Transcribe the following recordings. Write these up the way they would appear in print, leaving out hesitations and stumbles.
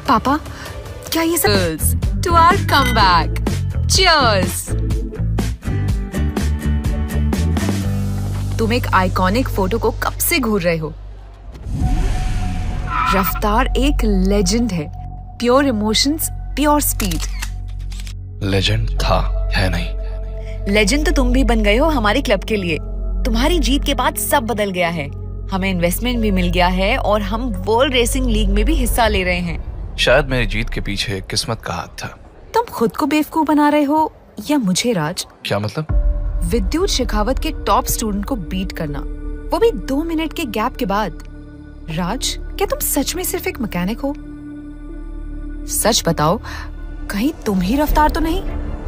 पापा, क्या ये सब to our comeback. Cheers. तुम एक आइकॉनिक फोटो को कब से घूर रहे हो? रफ्तार एक लेजेंड है, pure emotions, pure speed. Legend था, है नहीं। लेजेंड तो तुम भी बन गए हो हमारे क्लब के लिए। तुम्हारी जीत के बाद सब बदल गया है। हमें इन्वेस्टमेंट भी मिल गया है और हम वर्ल्ड रेसिंग लीग में भी हिस्सा ले रहे हैं। शायद मेरी जीत के पीछे किस्मत का हाथ था। तुम खुद को बेवकूफ बना रहे हो या मुझे, राज? क्या मतलब? विद्युत शेखावत के टॉप स्टूडेंट को बीट करना, वो भी 2 मिनट के गैप के बाद। राज, क्या तुम सच में सिर्फ एक मैकेनिक हो? सच बताओ, कहीं तुम ही रफ्तार तो नहीं?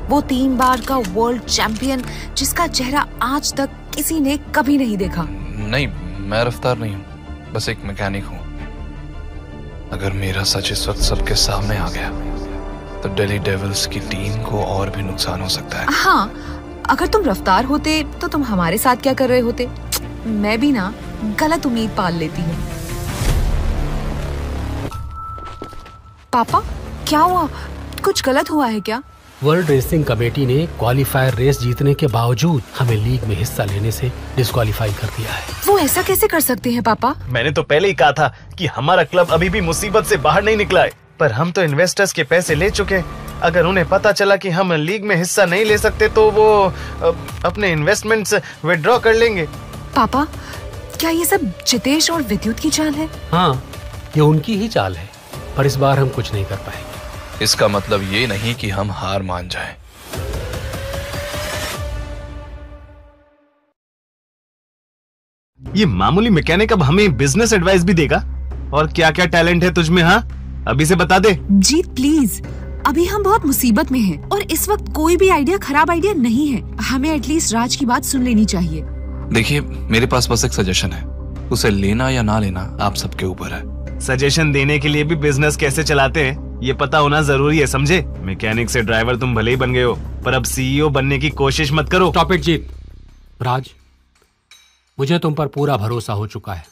वो 3 बार का वर्ल्ड चैंपियन जिसका चेहरा आज तक किसी ने कभी नहीं देखा। नहीं, मैं रफ्तार नहीं हूँ, बस एक मैकेनिक हूँ। अगर मेरा सच इस वक्त सबके सामने आ गया तो दिल्ली डेविल्स की टीम को और भी नुकसान हो सकता है। हाँ, अगर तुम रफ्तार होते तो तुम हमारे साथ क्या कर रहे होते? मैं भी ना गलत उम्मीद पाल लेती हूँ। पापा, क्या हुआ? कुछ गलत हुआ है क्या? वर्ल्ड रेसिंग कमेटी ने क्वालिफायर रेस जीतने के बावजूद हमें लीग में हिस्सा लेने से डिस्क्वालीफाई कर दिया है। वो ऐसा कैसे कर सकते हैं पापा? मैंने तो पहले ही कहा था कि हमारा क्लब अभी भी मुसीबत से बाहर नहीं निकला है, पर हम तो इन्वेस्टर्स के पैसे ले चुके। अगर उन्हें पता चला कि हम लीग में हिस्सा नहीं ले सकते तो वो अपने इन्वेस्टमेंट्स विड्रॉ कर लेंगे। पापा, क्या ये सब जितेश और विद्युत की चाल है? हाँ, ये उनकी ही चाल है, पर इस बार हम कुछ नहीं कर पाएंगे। इसका मतलब ये नहीं कि हम हार मान जाएं। ये मामूली मैकेनिक अब हमें बिजनेस एडवाइस भी देगा? और क्या क्या टैलेंट है तुझमें? हाँ, अभी से बता दे। जीत प्लीज, अभी हम बहुत मुसीबत में हैं और इस वक्त कोई भी आइडिया खराब आइडिया नहीं है। हमें एटलीस्ट राज की बात सुन लेनी चाहिए। देखिए, मेरे पास बस एक सजेशन है, उसे लेना या ना लेना आप सबके ऊपर है। सजेशन देने के लिए भी बिजनेस कैसे चलाते हैं ये पता होना जरूरी है, समझे? मैकेनिक से ड्राइवर तुम भले ही बन गए हो, पर अब सीईओ बनने की कोशिश मत करो। स्टॉप इट जीत। राज, मुझे तुम पर पूरा भरोसा हो चुका है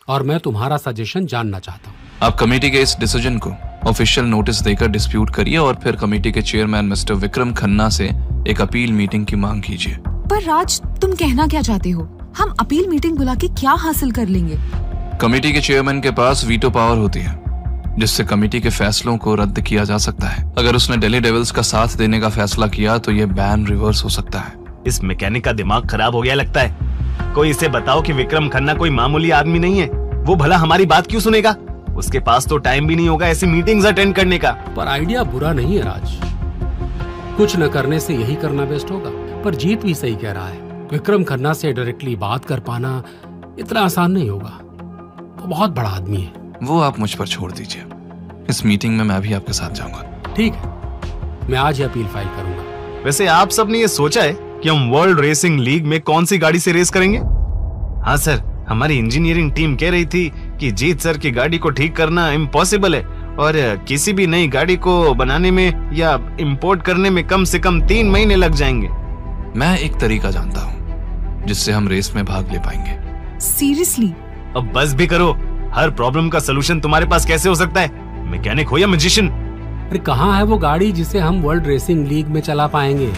और मैं तुम्हारा सजेशन जानना चाहता हूँ। आप कमेटी के इस डिसीजन को ऑफिशियल नोटिस देकर डिस्प्यूट करिए और फिर कमेटी के चेयरमैन मिस्टर विक्रम खन्ना से एक अपील मीटिंग की मांग कीजिए। पर राज, तुम कहना क्या चाहते हो? हम अपील मीटिंग बुला के क्या हासिल कर लेंगे? कमेटी के चेयरमैन के पास वीटो पावर होती है, जिससे कमेटी के फैसलों को रद्द किया जा सकता है। अगर उसने दिल्ली डेविल्स का साथ देने का फैसला किया तो ये बैन रिवर्स हो सकता है। इस मैकेनिक का दिमाग खराब हो गया लगता है। कोई इसे बताओ कि विक्रम खन्ना कोई मामूली आदमी नहीं है। वो भला हमारी बात क्यों सुनेगा? उसके पास तो टाइम भी नहीं होगा ऐसी मीटिंग्स अटेंड करने का। पर आइडिया बुरा नहीं है राज, कुछ न करने से यही करना बेस्ट होगा। पर जीत भी सही कह रहा है, विक्रम खन्ना से डायरेक्टली बात कर पाना इतना आसान नहीं होगा। वो बहुत बड़ा आदमी है। वो आप मुझ पर छोड़ दीजिए, इस मीटिंग में मैं भी आपके साथ जाऊंगा। ठीक है, मैं आज ही अपील फाइल करूंगा। वैसे आप सबने ये सोचा है कि हम वर्ल्ड रेसिंग लीग में कौन सी गाड़ी से रेस करेंगे? हाँ सर, हमारी इंजीनियरिंग टीम कह रही थी कि जीत सर की गाड़ी को ठीक करना इम्पॉसिबल है और किसी भी नई गाड़ी को बनाने में या इंपोर्ट करने में कम से कम 3 महीने लग जाएंगे। मैं एक तरीका जानता हूँ जिससे हम रेस में भाग ले पाएंगे। सीरियसली? अब बस भी करो, हर प्रॉब्लम का सलूशन तुम्हारे पास कैसे हो सकता है? मैकेनिक हो या मैजिशियन? अरे कहाँ है वो गाड़ी जिसे हम वर्ल्ड रेसिंग लीग में चला पाएंगे?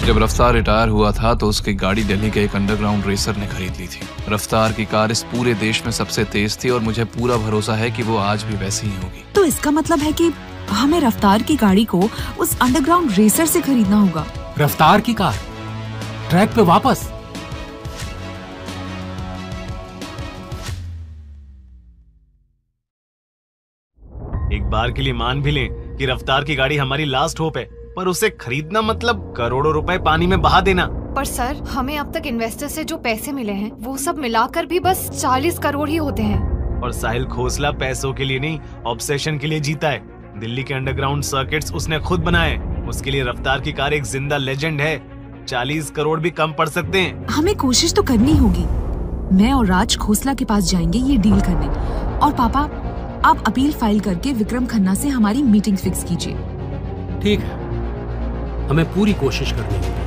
जब रफ्तार रिटायर हुआ था तो उसकी गाड़ी दिल्ली के एक अंडरग्राउंड रेसर ने खरीद ली थी। रफ्तार की कार इस पूरे देश में सबसे तेज थी और मुझे पूरा भरोसा है कि वो आज भी वैसी ही होगी। तो इसका मतलब है कि हमें रफ्तार की गाड़ी को उस अंडरग्राउंड रेसर से खरीदना होगा। रफ्तार की कार ट्रैक पे वापस? एक बार के लिए मान भी लें कि रफ्तार की गाड़ी हमारी लास्ट होप है, पर उसे खरीदना मतलब करोड़ों रुपए पानी में बहा देना। पर सर, हमें अब तक इन्वेस्टर से जो पैसे मिले हैं वो सब मिलाकर भी बस 40 करोड़ ही होते हैं। और साहिल खोसला पैसों के लिए नहीं, ऑब्सेशन के लिए जीता है। दिल्ली के अंडरग्राउंड सर्किट्स उसने खुद बनाए। उसके लिए रफ्तार की कार एक जिंदा लेजेंड है। 40 करोड़ भी कम पड़ सकते हैं। हमें कोशिश तो करनी होगी। मैं और राज खोसला के पास जाएंगे ये डील करने। और पापा, आप अपील फाइल करके विक्रम खन्ना से हमारी मीटिंग फिक्स कीजिए। ठीक है, हमें पूरी कोशिश करनी होगी।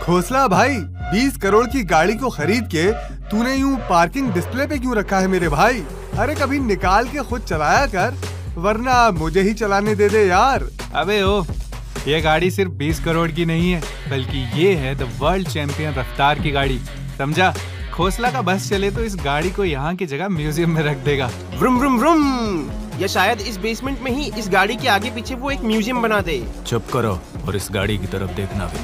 खोसला भाई, 20 करोड़ की गाड़ी को खरीद के तूने यूं पार्किंग डिस्प्ले पे क्यों रखा है मेरे भाई? अरे कभी निकाल के खुद चलाया कर, वरना मुझे ही चलाने दे दे यार। अबे ओ, ये गाड़ी सिर्फ 20 करोड़ की नहीं है, बल्कि ये है द वर्ल्ड चैंपियन रफ्तार की गाड़ी, समझा? खोसला का बस चले तो इस गाड़ी को यहाँ की जगह म्यूजियम में रख देगा। Vroom vroom vroom. या शायद इस बेसमेंट में ही इस गाड़ी के आगे पीछे वो एक म्यूजियम बना दे। चुप करो और इस गाड़ी की तरफ देखना भी।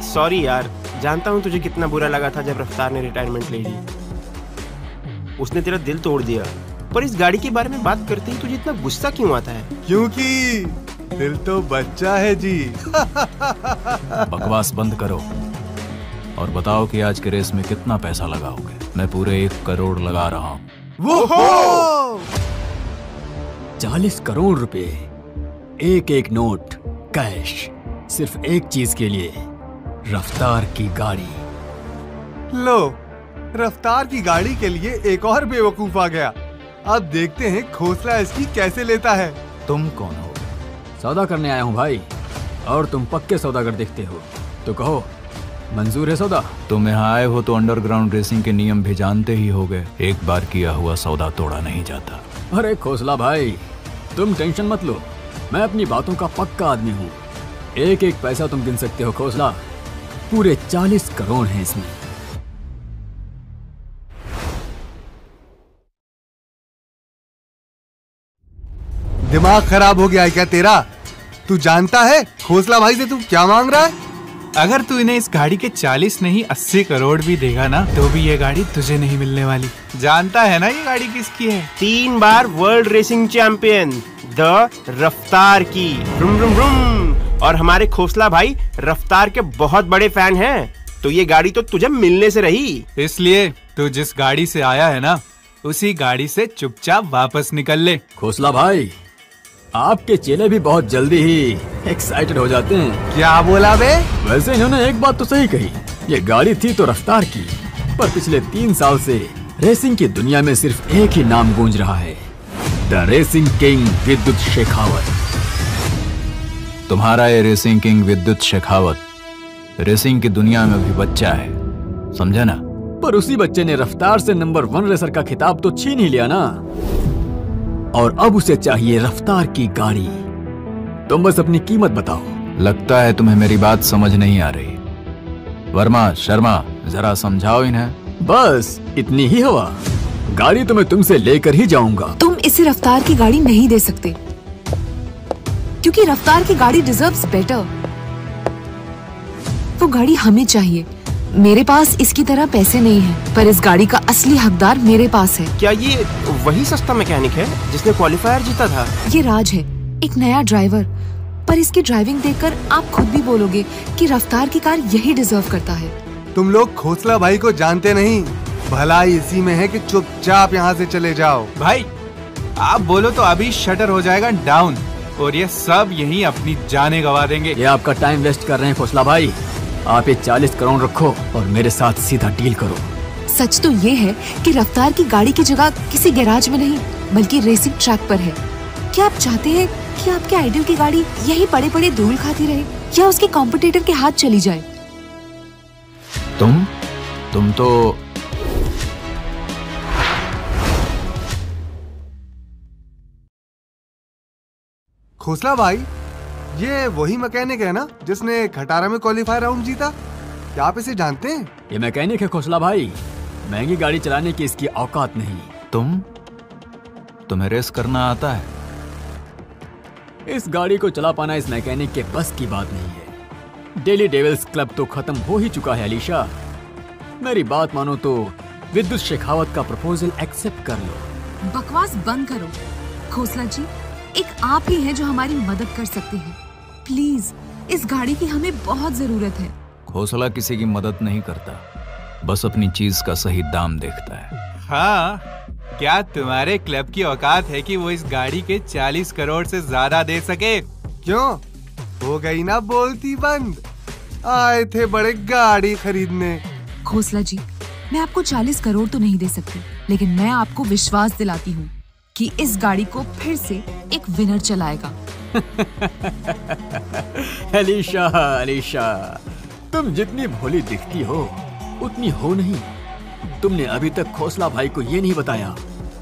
सॉरी यार, जानता हूँ तुझे कितना बुरा लगा था जब रफ्तार ने रिटायरमेंट ले ली। उसने तेरा दिल तोड़ दिया, पर इस गाड़ी के बारे में बात करते ही तुझे इतना गुस्सा क्यों आता है? क्योंकि दिल तो बच्चा है जी। बकवास बंद करो और बताओ कि आज के रेस में कितना पैसा लगाओगे? मैं पूरे 1 करोड़ लगा रहा हूँ। वो 40 करोड़ रुपए, एक नोट कैश, सिर्फ एक चीज के लिए, रफ्तार की गाड़ी। लो, रफ्तार की गाड़ी के लिए एक और बेवकूफ आ गया। अब देखते हैं खोसला इसकी कैसे लेता है। तुम कौन हो? सौदा करने आया हूँ भाई, और तुम पक्के सौदागर दिखते हो, तो कहो मंजूर है सौदा? तुम यहाँ आए हो तो अंडरग्राउंड रेसिंग के नियम भी जानते ही होगे। एक बार किया हुआ सौदा तोड़ा नहीं जाता। अरे खोसला भाई, तुम टेंशन मत लो, मैं अपनी बातों का पक्का आदमी हूँ। एक एक पैसा तुम गिन सकते हो खोसला, पूरे 40 करोड़ हैं इसमें। दिमाग खराब हो गया है क्या तेरा? तू जानता है खोसला भाई से तू क्या मांग रहा है? अगर तू इन्हें इस गाड़ी के 40 नहीं 80 करोड़ भी देगा ना, तो भी ये गाड़ी तुझे नहीं मिलने वाली। जानता है ना ये गाड़ी किसकी है? 3 बार वर्ल्ड रेसिंग चैंपियन द रफ्तार की। Vroom vroom vroom. और हमारे खोसला भाई रफ्तार के बहुत बड़े फैन हैं, तो ये गाड़ी तो तुझे मिलने से रही। इसलिए तू जिस गाड़ी से आया है ना, उसी गाड़ी से चुपचाप वापस निकल ले। खोसला भाई, आपके चेले भी बहुत जल्दी ही एक्साइटेड हो जाते हैं। क्या बोला बे? वैसे इन्होंने एक बात तो सही कही, ये गाड़ी थी तो रफ्तार की, पर पिछले 3 साल से रेसिंग की दुनिया में सिर्फ एक ही नाम गूंज रहा है, द रेसिंग किंग विद्युत शेखावत। तुम्हारा ये रेसिंग किंग विद्युत शेखावत रेसिंग की दुनिया में भी बच्चा है, समझा ना? पर उसी बच्चे ने रफ्तार से नंबर 1 रेसर का खिताब तो छीन ही लिया ना, और अब उसे चाहिए रफ्तार की गाड़ी। तुम बस अपनी कीमत बताओ। लगता है तुम्हें मेरी बात समझ नहीं आ रही। वर्मा, शर्मा, जरा समझाओ इन्हें। बस इतनी ही हवा, गाड़ी तो मैं तुमसे लेकर ही जाऊंगा। तुम इसे रफ्तार की गाड़ी नहीं दे सकते, क्योंकि रफ्तार की गाड़ी डिजर्व्स बेटर। वो गाड़ी हमें चाहिए। मेरे पास इसकी तरह पैसे नहीं हैं, पर इस गाड़ी का असली हकदार मेरे पास है। क्या ये वही सस्ता मैकेनिक है जिसने क्वालिफायर जीता था? ये राज है, एक नया ड्राइवर, पर इसकी ड्राइविंग देखकर आप खुद भी बोलोगे कि रफ्तार की कार यही डिजर्व करता है। तुम लोग खोसला भाई को जानते नहीं, भलाई इसी में है कि चुपचाप यहाँ से चले जाओ। भाई आप बोलो तो अभी शटर हो जाएगा डाउन, और ये सब यहीं अपनी जाने गवा देंगे। ये आपका टाइम वेस्ट कर रहे हैं खोसला भाई। आप ये 40 करोड़ रखो और मेरे साथ सीधा डील करो। सच तो ये है कि रफ्तार की गाड़ी की जगह किसी गैराज में नहीं, बल्कि रेसिंग ट्रैक पर है। क्या आप चाहते हैं कि आपके आइडल की गाड़ी यही पड़े पड़े धूल खाती रहे, या उसके कॉम्पिटिटर के हाथ चली जाए? तुम तो खोसला भाई, ये वही मैकेनिक है ना जिसने खटारा में क्वालिफायर राउंड जीता? क्या आप इसे जानते हैं? ये मैकेनिक है खोसला भाई, महंगी गाड़ी चलाने की इसकी औकात नहीं। तुम्हें रेस करना आता है? इस गाड़ी को चला पाना इस मैकेनिक के बस की बात नहीं है। डेली डेविल्स क्लब तो खत्म हो ही चुका है अलीशा। मेरी बात मानो तो विद्युत शेखावत का प्रपोजल एक्सेप्ट कर लो। बकवास बंद करो। खोसला जी, एक आप ही हैं जो हमारी मदद कर सकते हैं। प्लीज, इस गाड़ी की हमें बहुत जरूरत है। खोसला किसी की मदद नहीं करता, बस अपनी चीज का सही दाम देखता है। हाँ, क्या तुम्हारे क्लब की औकात है कि वो इस गाड़ी के 40 करोड़ से ज्यादा दे सके? क्यों? हो गई ना बोलती बंद। आए थे बड़े गाड़ी खरीदने। खोसला जी, मैं आपको 40 करोड़ तो नहीं दे सकती, लेकिन मैं आपको विश्वास दिलाती हूँ कि इस गाड़ी को फिर से एक विनर चलाएगा। अलीशा, तुम जितनी भोली दिखती हो उतनी हो नहीं। तुमने अभी तक खोसला भाई को ये नहीं बताया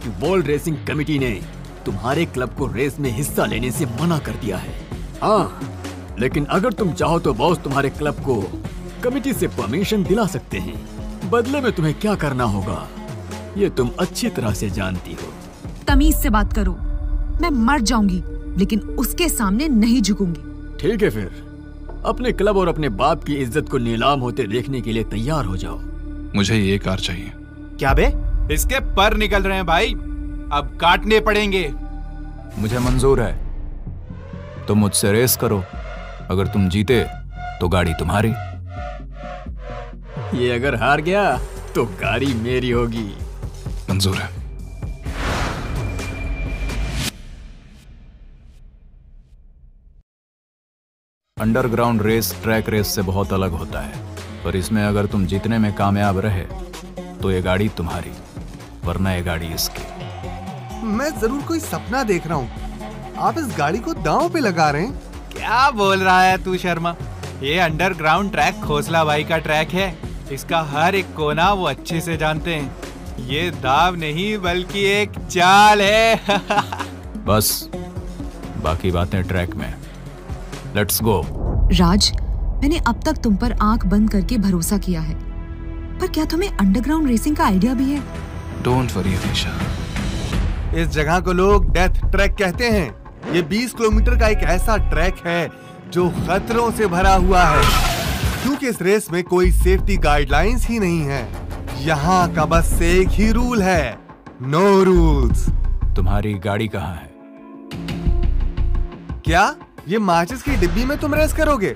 कि वर्ल्ड रेसिंग कमेटी ने तुम्हारे क्लब को रेस में हिस्सा लेने से मना कर दिया है। हाँ, लेकिन अगर तुम चाहो तो बॉस तुम्हारे क्लब को कमेटी से परमिशन दिला सकते हैं। बदले में तुम्हें क्या करना होगा ये तुम अच्छी तरह से जानती हो। तमीज से बात करो। मैं मर जाऊंगी लेकिन उसके सामने नहीं झुकूंगी। ठीक है, फिर अपने क्लब और अपने बाप की इज्जत को नीलाम होते देखने के लिए तैयार हो जाओ। मुझे ये कार चाहिए। क्या बे? इसके पर निकल रहे हैं भाई, अब काटने पड़ेंगे। मुझे मंजूर है, तुम मुझसे रेस करो। अगर तुम जीते तो गाड़ी तुम्हारी। ये अगर हार गया तो गाड़ी मेरी होगी। मंजूर है। अंडरग्राउंड रेस ट्रैक रेस से बहुत अलग होता है, पर इसमें अगर तुम जीतने में कामयाब रहे तो ये गाड़ी तुम्हारी, वरना ये गाड़ी इसकी। मैं जरूर कोई सपना देख रहा हूँ। आप इस गाड़ी को दांव पे लगा रहे हैं। क्या बोल रहा है तू शर्मा? ये अंडरग्राउंड ट्रैक खोसला भाई का ट्रैक है। इसका हर एक कोना वो अच्छे से जानते हैं। ये दाव नहीं बल्कि एक चाल है। बस बाकी बातें ट्रैक में। Let's go. राज, मैंने अब तक तुम पर आंख बंद करके भरोसा किया है, पर क्या तुम्हें अंडरग्राउंड रेसिंग का आइडिया भी है? Don't worry Alisha. इस जगह को लोग डेथ ट्रैक कहते हैं। ये 20 किलोमीटर का एक ऐसा ट्रैक है जो खतरों से भरा हुआ है, क्योंकि इस रेस में कोई सेफ्टी गाइडलाइंस ही नहीं है। यहाँ का बस एक ही रूल है, नो रूल्स। तुम्हारी गाड़ी कहाँ है? क्या ये माचिस की डिब्बी में तुम रेस करोगे?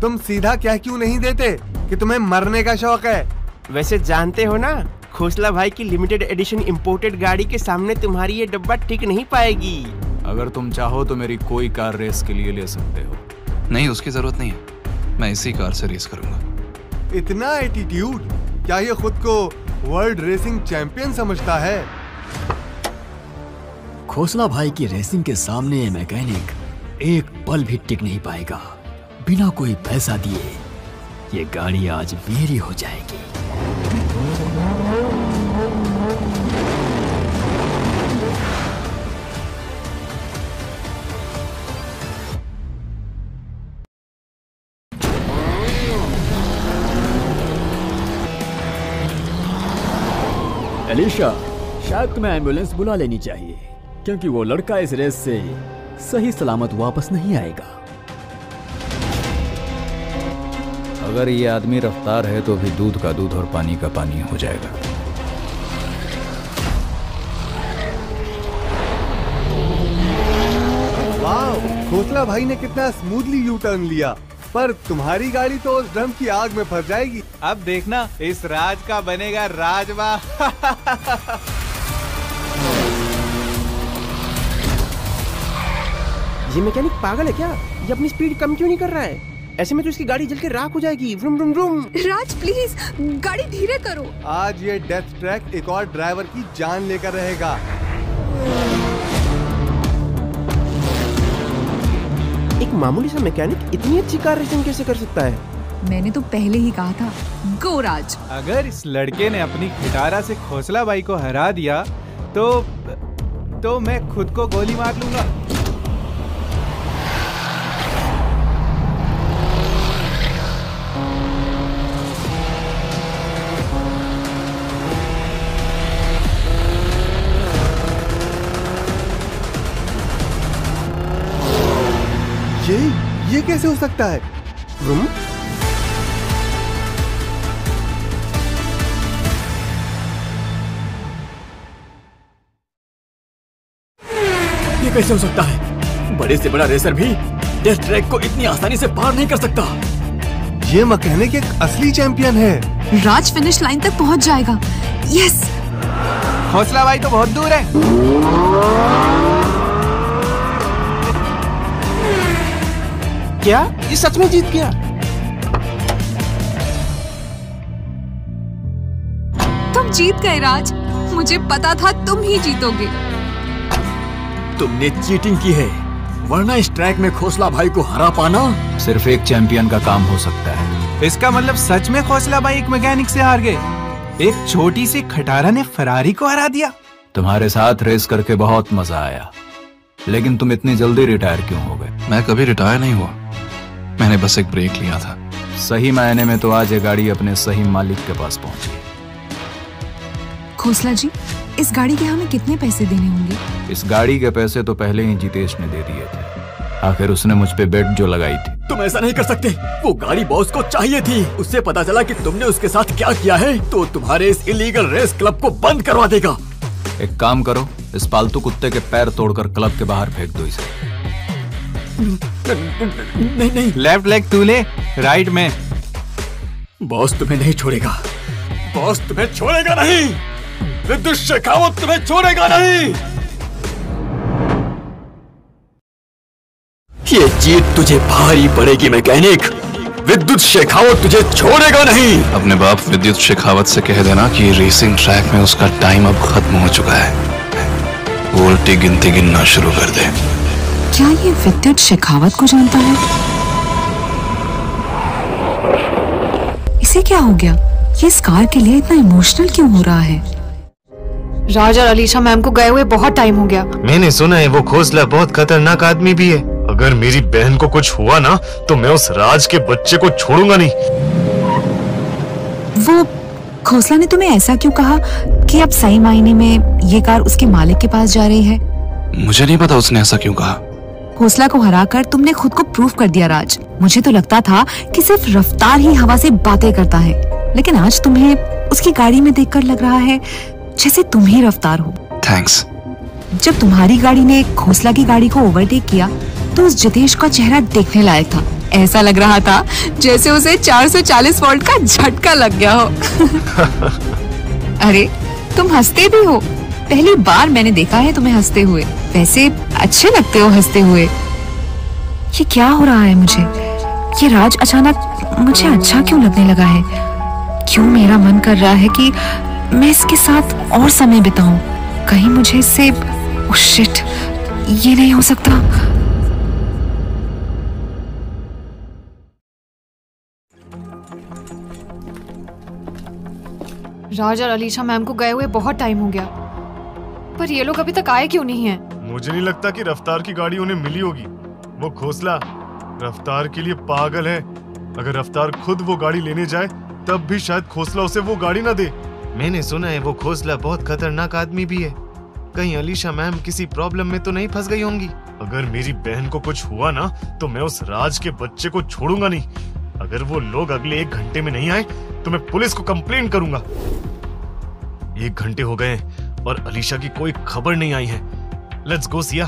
तुम सीधा क्या क्यों नहीं देते कि तुम्हें मरने का शौक है? वैसे जानते हो ना, खोसला भाई की लिमिटेड एडिशन इंपोर्टेड गाड़ी के सामने तुम्हारी ये डब्बा टिक नहीं पाएगी। अगर तुम चाहो तो मेरी कोई कार रेस के लिए ले सकते हो। नहीं, उसकी जरूरत नहीं है। मैं इसी कार से रेस करूंगा। इतना एटीट्यूड? क्या ये खुद को वर्ल्ड रेसिंग चैंपियन समझता है? खोसला भाई की रेसिंग के सामने ये मैकेनिक एक पल भी टिक नहीं पाएगा। बिना कोई पैसा दिए ये गाड़ी आज मेरी हो जाएगी। एलिशा, शायद तुम्हें एम्बुलेंस बुला लेनी चाहिए, क्योंकि वो लड़का इस रेस से सही सलामत वापस नहीं आएगा। अगर ये आदमी रफ्तार है तो भी दूध का दूध और पानी का पानी हो जाएगा। वाह, खोसला भाई ने कितना स्मूथली यू टर्न लिया। पर तुम्हारी गाड़ी तो उस ड्रम की आग में फंस जाएगी। अब देखना, इस राज का बनेगा राजवा। ये मैकेनिक पागल है क्या? ये अपनी स्पीड कम क्यों नहीं कर रहा है? ऐसे में तो इसकी गाड़ी जल के राख हो जाएगी। Vroom vroom vroom. Raj please गाड़ी धीरे करो। आज ये डेथ ट्रैक एक और ड्राइवर की जान लेकर रहेगा। एक मामूली सा मैकेनिक इतनी अच्छी कार रेसिंग कैसे कर सकता है? मैंने तो पहले ही कहा था, गो राज। अगर इस लड़के ने अपनी खिटारा से खोसला भाई को हरा दिया तो मैं खुद को गोली मार लूंगा। ये कैसे हो सकता है? ये कैसे हो सकता है? बड़े से बड़ा रेसर भी डेथ ट्रैक को इतनी आसानी से पार नहीं कर सकता। ये मैकेनिक एक असली चैंपियन है। राज फिनिश लाइन तक पहुंच जाएगा। यस। खोसला भाई तो बहुत दूर है। क्या ये सच में जीत गया? तुम जीत गए राज, मुझे पता था तुम ही जीतोगे। तुमने चीटिंग की है, वरना इस ट्रैक में खोसला भाई को हरा पाना सिर्फ एक चैंपियन का काम हो सकता है। इसका मतलब सच में खोसला भाई एक मैकेनिक से हार गए। एक छोटी सी खटारा ने फरारी को हरा दिया। तुम्हारे साथ रेस करके बहुत मजा आया, लेकिन तुम इतनी जल्दी रिटायर क्यों हो गए? मैं कभी रिटायर नहीं हुआ, मैंने बस एक ब्रेक लिया था। सही मायने में तो आज ये गाड़ी अपने सही मालिक के पास पहुंच गई। खोसला जी, इस गाड़ी के हमें कितने पैसे देने होंगे? इस गाड़ी के पैसे तो पहले ही जितेश ने दे दिए थे। आखिर उसने मुझ पे बेट जो लगाई थी। तुम ऐसा नहीं कर सकते, वो गाड़ी बॉस को चाहिए थी। उससे पता चला कि तुमने उसके साथ क्या किया है तो तुम्हारे इस इलीगल रेस क्लब को बंद करवा देगा। एक काम करो, इस पालतू कुत्ते के पैर तोड़कर क्लब के बाहर फेंक दो इसे। नहीं नहीं, लेफ्ट लेग तू ले, राइट में। बॉस तुम्हें नहीं छोड़ेगा, बॉस तुम्हें छोड़ेगा नहीं, विद्युत शेखावत तुम्हें छोड़ेगा नहीं। ये जीत तुझे भारी पड़ेगी मैकेनिक, विद्युत शेखावत तुझे छोड़ेगा नहीं। अपने बाप विद्युत शेखावत से कह देना कि रेसिंग ट्रैक में उसका टाइम अब खत्म हो चुका है, वो उल्टी गिनती गिनना शुरू कर दे। क्या ये विद्युत शेखावत को जानता है? इसे क्या हो गया? ये इस कार के लिए इतना इमोशनल क्यों हो रहा है? राज और अलीशा मैम को गए हुए बहुत टाइम हो गया। मैंने सुना है वो खोसला बहुत खतरनाक आदमी भी है। अगर मेरी बहन को कुछ हुआ ना तो मैं उस राज के बच्चे को छोड़ूंगा नहीं। वो खोसला ने तुम्हें ऐसा क्यों कहा कि अब सही मायने में ये कार उसके मालिक के पास जा रही है? मुझे नहीं पता उसने ऐसा क्यों कहा। खोसला को हराकर तुमने खुद को प्रूव कर दिया राज। मुझे तो लगता था कि सिर्फ रफ्तार ही हवा से बातें करता है, लेकिन आज तुम्हें उसकी गाड़ी में देखकर लग रहा है जैसे तुम ही रफ्तार हो। थैंक्स। जब तुम्हारी गाड़ी ने खोसला की गाड़ी को ओवरटेक किया तो उस जितेश का चेहरा देखने लायक था। ऐसा लग रहा था जैसे उसे 440 वोल्ट का झटका लग गया हो। अरे तुम हंसते भी हो, पहली बार मैंने देखा है तुम्हें हंसते हुए। वैसे अच्छे लगते हो हंसते हुए। ये क्या हो रहा है मुझे? ये राज अचानक मुझे अच्छा क्यों लगने लगा है? क्यों मेरा मन कर रहा है कि मैं इसके साथ और समय बिताऊं? कहीं मुझे इससे ओह शिट, ये नहीं हो सकता। राज और अलीशा मैम को गए हुए बहुत टाइम हो गया, पर ये लोग अभी तक आए क्यों नहीं हैं? मुझे नहीं लगता कि रफ्तार की गाड़ी उन्हें मिली होगी। वो खोसला रफ्तार के लिए पागल है। अगर रफ्तार खुद वो गाड़ी लेने जाए तब भी शायद खोसला उसे वो गाड़ी ना दे। मैंने सुना है वो खोसला बहुत खतरनाक आदमी भी है। कहीं अलीशा मैम किसी प्रॉब्लम में तो नहीं फंस गई होंगी। अगर मेरी बहन को कुछ हुआ ना तो मैं उस राज के बच्चे को छोड़ूंगा नहीं। अगर वो लोग अगले 1 घंटे में नहीं आए तो मैं पुलिस को कंप्लेंट करूंगा। 1 घंटे हो गए और अलीशा की कोई खबर नहीं आई है। लेट्स गो सिया,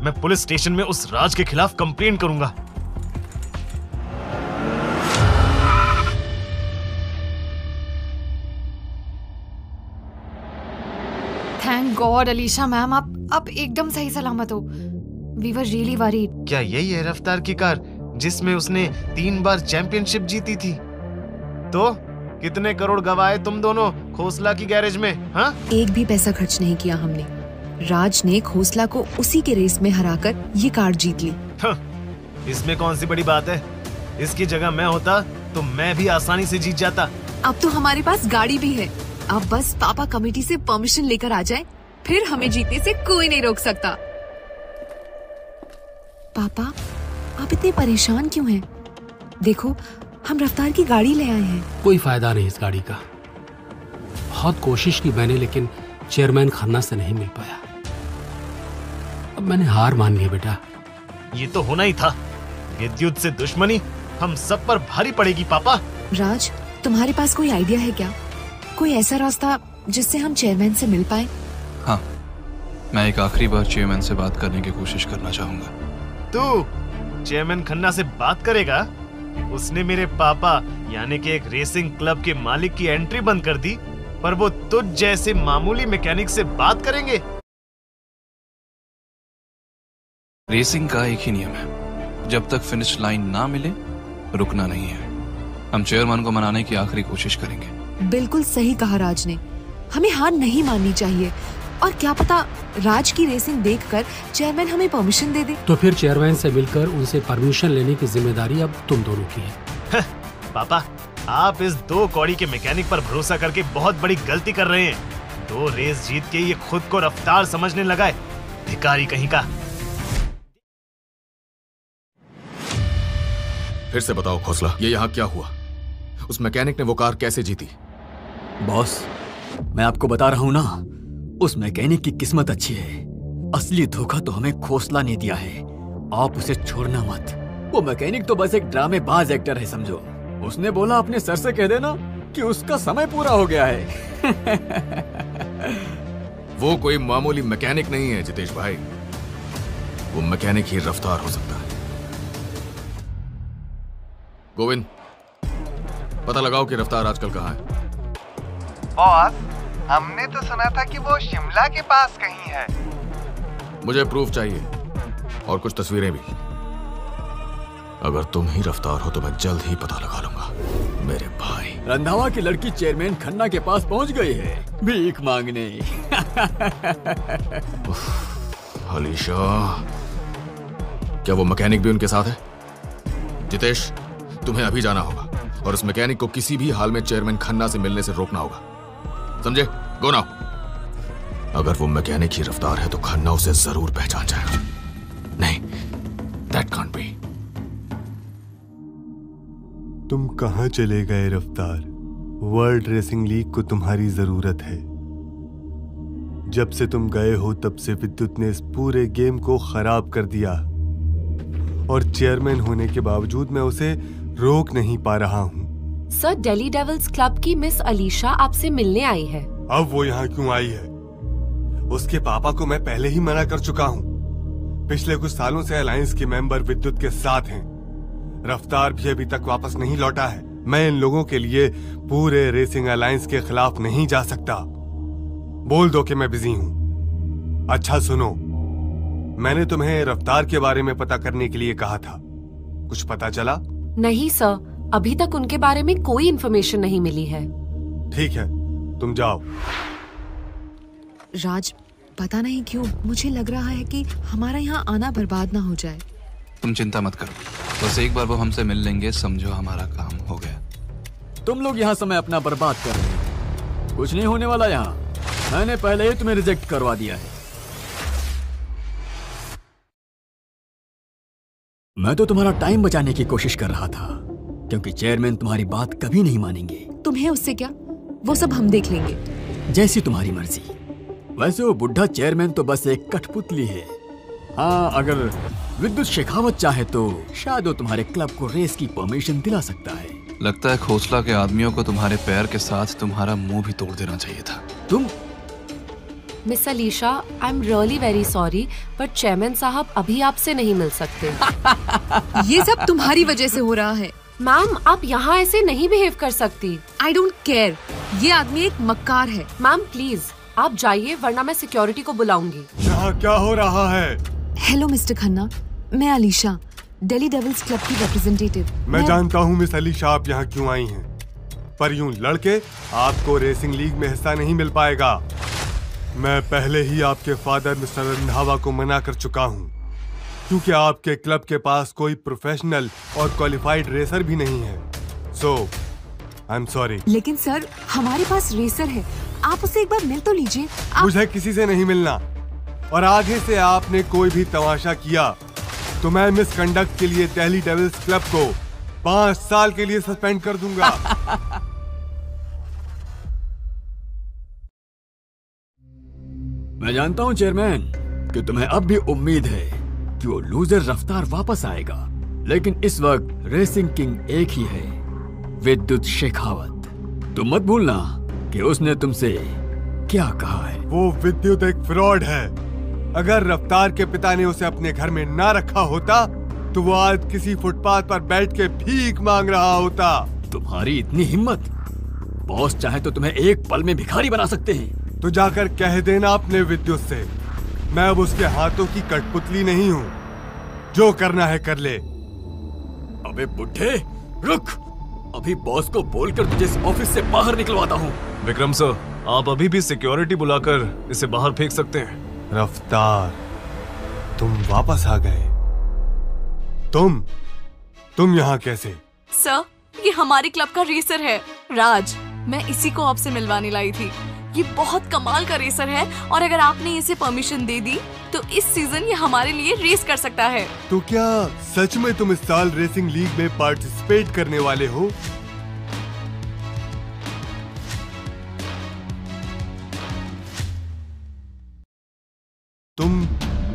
मैं पुलिस स्टेशन में उस राज के खिलाफ कंप्लेंट करूंगा। थैंक गॉड अलीशा मैम, आप एकदम सही सलामत हो। We were really worried. क्या यही है रफ्तार की कार जिसमें उसने 3 बार चैंपियनशिप जीती थी? तो कितने करोड़ गवाए तुम दोनों खोसला की गैरेज में? हाँ, एक भी पैसा खर्च नहीं किया हमने। राज ने खोसला को उसी के रेस में हराकर ये कार जीत ली। हाँ, इसमें कौन सी बड़ी बात है? इसकी जगह मैं होता तो मैं भी आसानी से जीत जाता। अब तो हमारे पास गाड़ी भी है। अब बस पापा कमेटी से परमिशन लेकर आ जाए, फिर हमें जीतने से कोई नहीं रोक सकता। पापा, आप इतने परेशान क्यों हैं? देखो, हम रफ्तार की गाड़ी ले आए हैं। कोई फायदा नहीं इस गाड़ी का। बहुत कोशिश की मैंने, लेकिन चेयरमैन खन्ना से नहीं मिल पाया। अब मैंने हार मान ली बेटा। ये तो होना ही था। विद्युत से दुश्मनी हम सब पर भारी पड़ेगी पापा। राज, तुम्हारे पास कोई आइडिया है क्या? कोई ऐसा रास्ता जिससे हम चेयरमैन से मिल पाए? हाँ, मैं एक आखिरी बार चेयरमैन से बात करने की कोशिश करना चाहूंगा। तू चेयरमैन खन्ना से बात करेगा? उसने मेरे पापा यानी कि एक रेसिंग क्लब के मालिक की एंट्री बंद कर दी, पर वो तुझ जैसे मामूली मैकेनिक से बात करेंगे? रेसिंग का एक ही नियम है, जब तक फिनिश लाइन ना मिले रुकना नहीं है। हम चेयरमैन को मनाने की आखिरी कोशिश करेंगे। बिल्कुल सही कहा राज ने। हमें हार नहीं माननी चाहिए, और क्या पता राज की रेसिंग देखकर चेयरमैन हमें परमिशन दे दे। तो फिर चेयरमैन से मिलकर उनसे परमिशन लेने की जिम्मेदारी अब तुम दोनों की है। पापा, आप इस 2 कौड़ी के मैकेनिक पर भरोसा करके बहुत बड़ी गलती कर रहे हैं। 2 रेस जीत के ये खुद को रफ्तार समझने लगा है, भिखारी कहीं का। फिर से बताओ खोसला, ये यहाँ क्या हुआ? उस मैकेनिक ने वो कार कैसे जीती? बॉस, मैं आपको बता रहा हूं ना, उस मैकेनिक की किस्मत अच्छी है। असली धोखा तो हमें खोसला ने दिया है। आप उसे छोड़ना मत। वो मैकेनिक तो बस एक ड्रामेबाज एक्टर है, समझो। उसने बोला अपने सर से कह देना कि उसका समय पूरा हो गया है। वो कोई मामूली मैकेनिक नहीं है जितेश भाई, वो मैकेनिक ही रफ्तार हो सकता है। गोविंद, पता लगाओ कि रफ्तार आजकल कहाँ है। बॉस, हमने तो सुना था कि वो शिमला के पास कहीं है। मुझे प्रूफ चाहिए और कुछ तस्वीरें भी। अगर तुम ही रफ्तार हो तो मैं जल्द ही पता लगा लूंगा मेरे भाई। रंधावा की लड़की चेयरमैन खन्ना के पास पहुंच गई है भीख मांगने। अलीशा, क्या वो मैकेनिक भी उनके साथ है? जितेश, तुम्हें अभी जाना होगा और उस मैकेनिक को किसी भी हाल में चेयरमैन खन्ना से मिलने से रोकना होगा, समझे? Go now. अगर वो मैकेनिक ही रफ्तार है तो खन्ना उसे जरूर पहचान जाएगा। नहीं, दैट कांट बी। तुम कहां चले गए रफ्तार? वर्ल्ड रेसिंग लीग को तुम्हारी जरूरत है। जब से तुम गए हो तब से विद्युत ने इस पूरे गेम को खराब कर दिया और चेयरमैन होने के बावजूद मैं उसे रोक नहीं पा रहा हूँ। सर, दिल्ली डेविल्स क्लब की मिस अलीशा आपसे मिलने आई है। अब वो यहाँ क्यों आई है? उसके पापा को मैं पहले ही मना कर चुका हूँ। पिछले कुछ सालों से अलायंस के मेंबर विद्युत के साथ हैं। रफ्तार भी अभी तक वापस नहीं लौटा है। मैं इन लोगों के लिए पूरे रेसिंग अलायंस के खिलाफ नहीं जा सकता। बोल दो कि मैं बिजी हूँ। अच्छा सुनो, मैंने तुम्हें रफ्तार के बारे में पता करने के लिए कहा था, कुछ पता चला? नहीं सर, अभी तक उनके बारे में कोई इन्फॉर्मेशन नहीं मिली है। ठीक है, तुम जाओ। राज, पता नहीं क्यों मुझे लग रहा है कि हमारा यहाँ आना बर्बाद ना हो जाए। तुम चिंता मत करो, बस एक बार वो हमसे मिल लेंगे, समझो हमारा काम हो गया। तुम लोग यहाँ समय अपना बर्बाद कर रहे हो। कुछ नहीं होने वाला यहाँ। मैंने पहले ही तुम्हें रिजेक्ट करवा दिया है। मैं तो तुम्हारा टाइम बचाने की कोशिश कर रहा था, क्योंकि चेयरमैन तुम्हारी बात कभी नहीं मानेंगे। तुम्हें उससे क्या, वो सब हम देख लेंगे। जैसी तुम्हारी मर्जी। वैसे वो बुढ़ा चेयरमैन तो बस एक कठपुतली है। हाँ, अगर विद्युत शेखावत चाहे तो शायद वो तुम्हारे क्लब को रेस की परमिशन दिला सकता है। लगता है खोसला के आदमियों को तुम्हारे पैर के साथ तुम्हारा मुंह भी तोड़ देना चाहिए था। तुम miss Alisha, I am really very sorry, but chairman साहब अभी आपसे नहीं मिल सकते। ये सब तुम्हारी वजह से हो रहा है। मैम, आप यहाँ ऐसे नहीं बिहेव कर सकती। आई डोंट केयर, ये आदमी एक मक्कार है। मैम प्लीज आप जाइए, वरना मैं सिक्योरिटी को बुलाऊंगी। यहाँ क्या हो रहा है? हेलो मिस्टर खन्ना, मैं अलीशा, दिल्ली डेविल्स क्लब की रिप्रेजेंटेटिव। मैं जानता हूँ मिस अलीशा आप यहाँ क्यों आई हैं, पर यूं लड़के आपको रेसिंग लीग में हिस्सा नहीं मिल पाएगा। मैं पहले ही आपके फादर मिस्टर रंधावा को मना कर चुका हूँ, क्योंकि आपके क्लब के पास कोई प्रोफेशनल और क्वालिफाइड रेसर भी नहीं है। सो आई एम सॉरी। लेकिन सर, हमारे पास रेसर है, आप उसे एक बार मिल तो लीजिए। मुझे किसी से नहीं मिलना, और आगे से आपने कोई भी तमाशा किया तो मैं मिसकंडक्ट के लिए दिल्ली डेविल्स क्लब को 5 साल के लिए सस्पेंड कर दूंगा। मैं जानता हूं चेयरमैन कि तुम्हें अब भी उम्मीद है कि वो लूजर रफ्तार वापस आएगा, लेकिन इस वक्त रेसिंग किंग एक ही है, विद्युत शेखावत। तुम मत भूलना कि उसने तुमसे क्या कहा है। वो विद्युत एक फ्रॉड है। अगर रफ्तार के पिता ने उसे अपने घर में ना रखा होता तो वो आज किसी फुटपाथ पर बैठ के भीख मांग रहा होता। तुम्हारी इतनी हिम्मत? बॉस चाहे तो तुम्हें एक पल में भिखारी बना सकते हैं। तो जाकर कह देना अपने विद्युत से, मैं अब उसके हाथों की कठपुतली नहीं हूँ। जो करना है कर ले। अबे बुड्ढे, रुक! अभी बॉस को बोलकर तुझे इस ऑफिस से बाहर निकलवाता हूँ। विक्रम सर, आप अभी भी सिक्योरिटी बुलाकर इसे बाहर फेंक सकते हैं। रफ्तार, तुम वापस आ गए। तुम यहाँ कैसे? सर, ये हमारे क्लब का रेसर है। राज, मैं इसी को आपसे मिलवाने लाई थी। ये बहुत कमाल का रेसर है और अगर आपने इसे परमिशन दे दी तो इस सीजन ये हमारे लिए रेस कर सकता है। तो क्या सच में तुम इस साल रेसिंग लीग में पार्टिसिपेट करने वाले हो?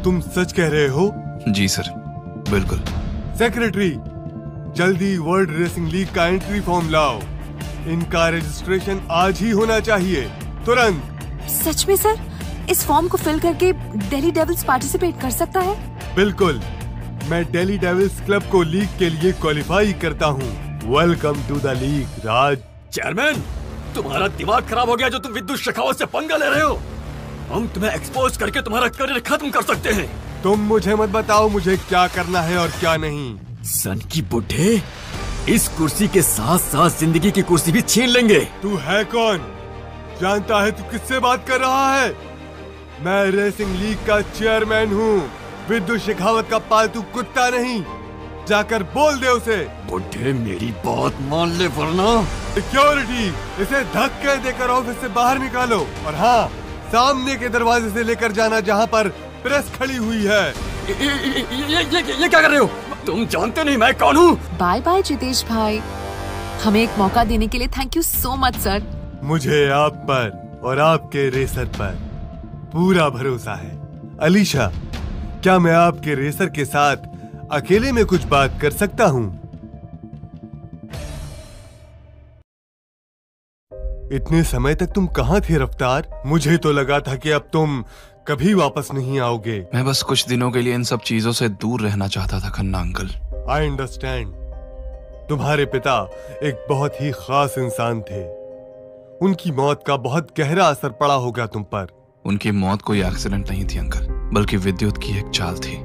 तुम सच कह रहे हो? जी सर, बिल्कुल। सेक्रेटरी, जल्दी वर्ल्ड रेसिंग लीग का एंट्री फॉर्म लाओ। इनका रजिस्ट्रेशन आज ही होना चाहिए, तुरंत। सच में सर? इस फॉर्म को फिल करके दिल्ली डेविल्स पार्टिसिपेट कर सकता है? बिल्कुल। मैं दिल्ली डेविल्स क्लब को लीग के लिए क्वालिफाई करता हूँ। Welcome to the league, Raj. Chairman, तुम्हारा दिमाग खराब हो गया जो तुम विद्युत शेखावत से पंगा ले रहे हो। हम तुम्हें एक्सपोज करके तुम्हारा करियर खत्म कर सकते हैं। तुम मुझे मत बताओ मुझे क्या करना है और क्या नहीं। सन की बुड्ढे, इस कुर्सी के साथ साथ जिंदगी की कुर्सी भी छीन लेंगे। तू है कौन? जानता है तू किससे बात कर रहा है? मैं रेसिंग लीग का चेयरमैन हूँ, विद्युत शेखावत का पालतू कुत्ता नहीं। जाकर बोल दे उसे। बुड्ढे, मेरी बात मान ले वरना। सिक्योरिटी, इसे धक्के देकर ऑफिस से बाहर निकालो और हाँ, सामने के दरवाजे से लेकर जाना जहाँ पर प्रेस खड़ी हुई है। ये क्या कर रहे हो? तुम जानते नहीं मैं कौन हूँ। बाय बाय जितेश भाई, हमें एक मौका देने के लिए thank you so much sir. मुझे आप पर और आपके रेसर पर पूरा भरोसा है। अलीशा, क्या मैं आपके रेसर के साथ अकेले में कुछ बात कर सकता हूँ? इतने समय तक तुम कहाँ थे रफ्तार? मुझे तो लगा था कि अब तुम कभी वापस नहीं आओगे। मैं बस कुछ दिनों के लिए इन सब चीजों से दूर रहना चाहता था खन्ना अंकल। I understand. तुम्हारे पिता एक बहुत ही खास इंसान थे। उनकी मौत का बहुत गहरा असर पड़ा होगा तुम पर। उनकी मौत कोई एक्सीडेंट नहीं थी अंकल, बल्कि विद्युत की एक चाल थी।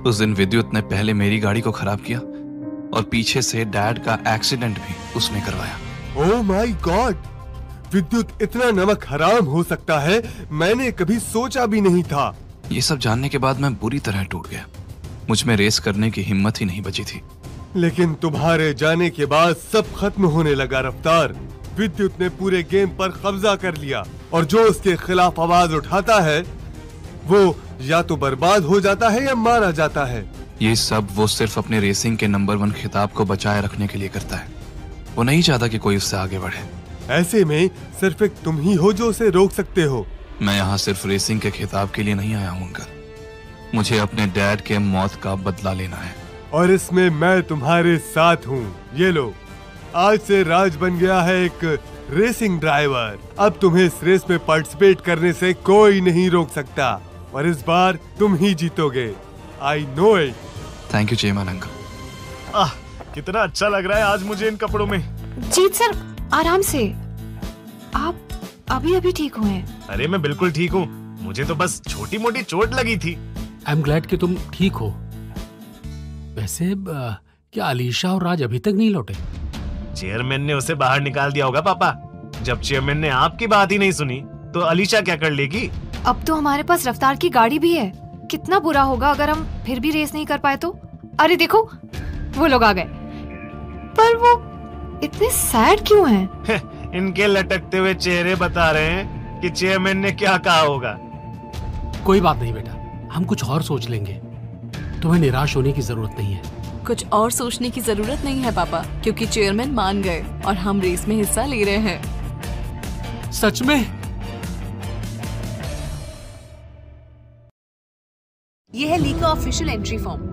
उस दिन विद्युत ने पहले मेरी गाड़ी को खराब किया और पीछे से डैड का एक्सीडेंट भी उसने करवाया। ओह माय गॉड, विद्युत इतना नमक हराम हो सकता है, मैंने कभी सोचा भी नहीं था। ये सब जानने के बाद मैं बुरी तरह टूट गया। मुझ में रेस करने की हिम्मत ही नहीं बची थी। लेकिन तुम्हारे जाने के बाद सब खत्म होने लगा रफ्तार। विद्युत ने पूरे गेम पर कब्जा कर लिया और जो उसके खिलाफ आवाज उठाता है वो या तो बर्बाद हो जाता है या मारा जाता है। ये सब वो सिर्फ अपने रेसिंग के नंबर 1 खिताब को बचाए रखने के लिए करता है। वो नहीं चाहता कि कोई उससे आगे बढ़े। ऐसे में सिर्फ एक तुम ही हो जो उसे रोक सकते हो। मैं यहाँ सिर्फ रेसिंग के खिताब के लिए नहीं आया हूँ अंकल। मुझे अपने डैड के मौत का बदला लेना है और इसमें मैं तुम्हारे साथ हूँ। ये लो, आज से राज बन गया है एक रेसिंग ड्राइवर। अब तुम्हें इस रेस में पार्टिसिपेट करने से कोई नहीं रोक सकता और इस बार तुम ही जीतोगे। I know it. Thank you chairman uncle. कितना अच्छा लग रहा है आज मुझे इन कपड़ों में। जीत सर, आराम से। आप अभी अभी ठीक हुए हैं? अरे मैं बिल्कुल ठीक हूँ, मुझे तो बस छोटी मोटी चोट लगी थी। आई एम ग्लैड कि तुम ठीक हो। वैसे क्या अलीशा और राज अभी तक नहीं लौटे? चेयरमैन ने उसे बाहर निकाल दिया होगा पापा। जब चेयरमैन ने आपकी बात ही नहीं सुनी तो अलीशा क्या कर लेगी? अब तो हमारे पास रफ्तार की गाड़ी भी है। कितना बुरा होगा अगर हम फिर भी रेस नहीं कर पाए तो। अरे देखो, वो लोग आ गए। पर वो इतने सैड क्यों हैं? इनके लटकते हुए चेहरे बता रहे हैं कि चेयरमैन ने क्या कहा होगा। कोई बात नहीं बेटा, हम कुछ और सोच लेंगे। तुम्हें निराश होने की जरूरत नहीं है। कुछ और सोचने की जरूरत नहीं है पापा, क्योंकि चेयरमैन मान गए और हम रेस में हिस्सा ले रहे हैं। सच में? ये है लीग का ऑफिशियल एंट्री फॉर्म।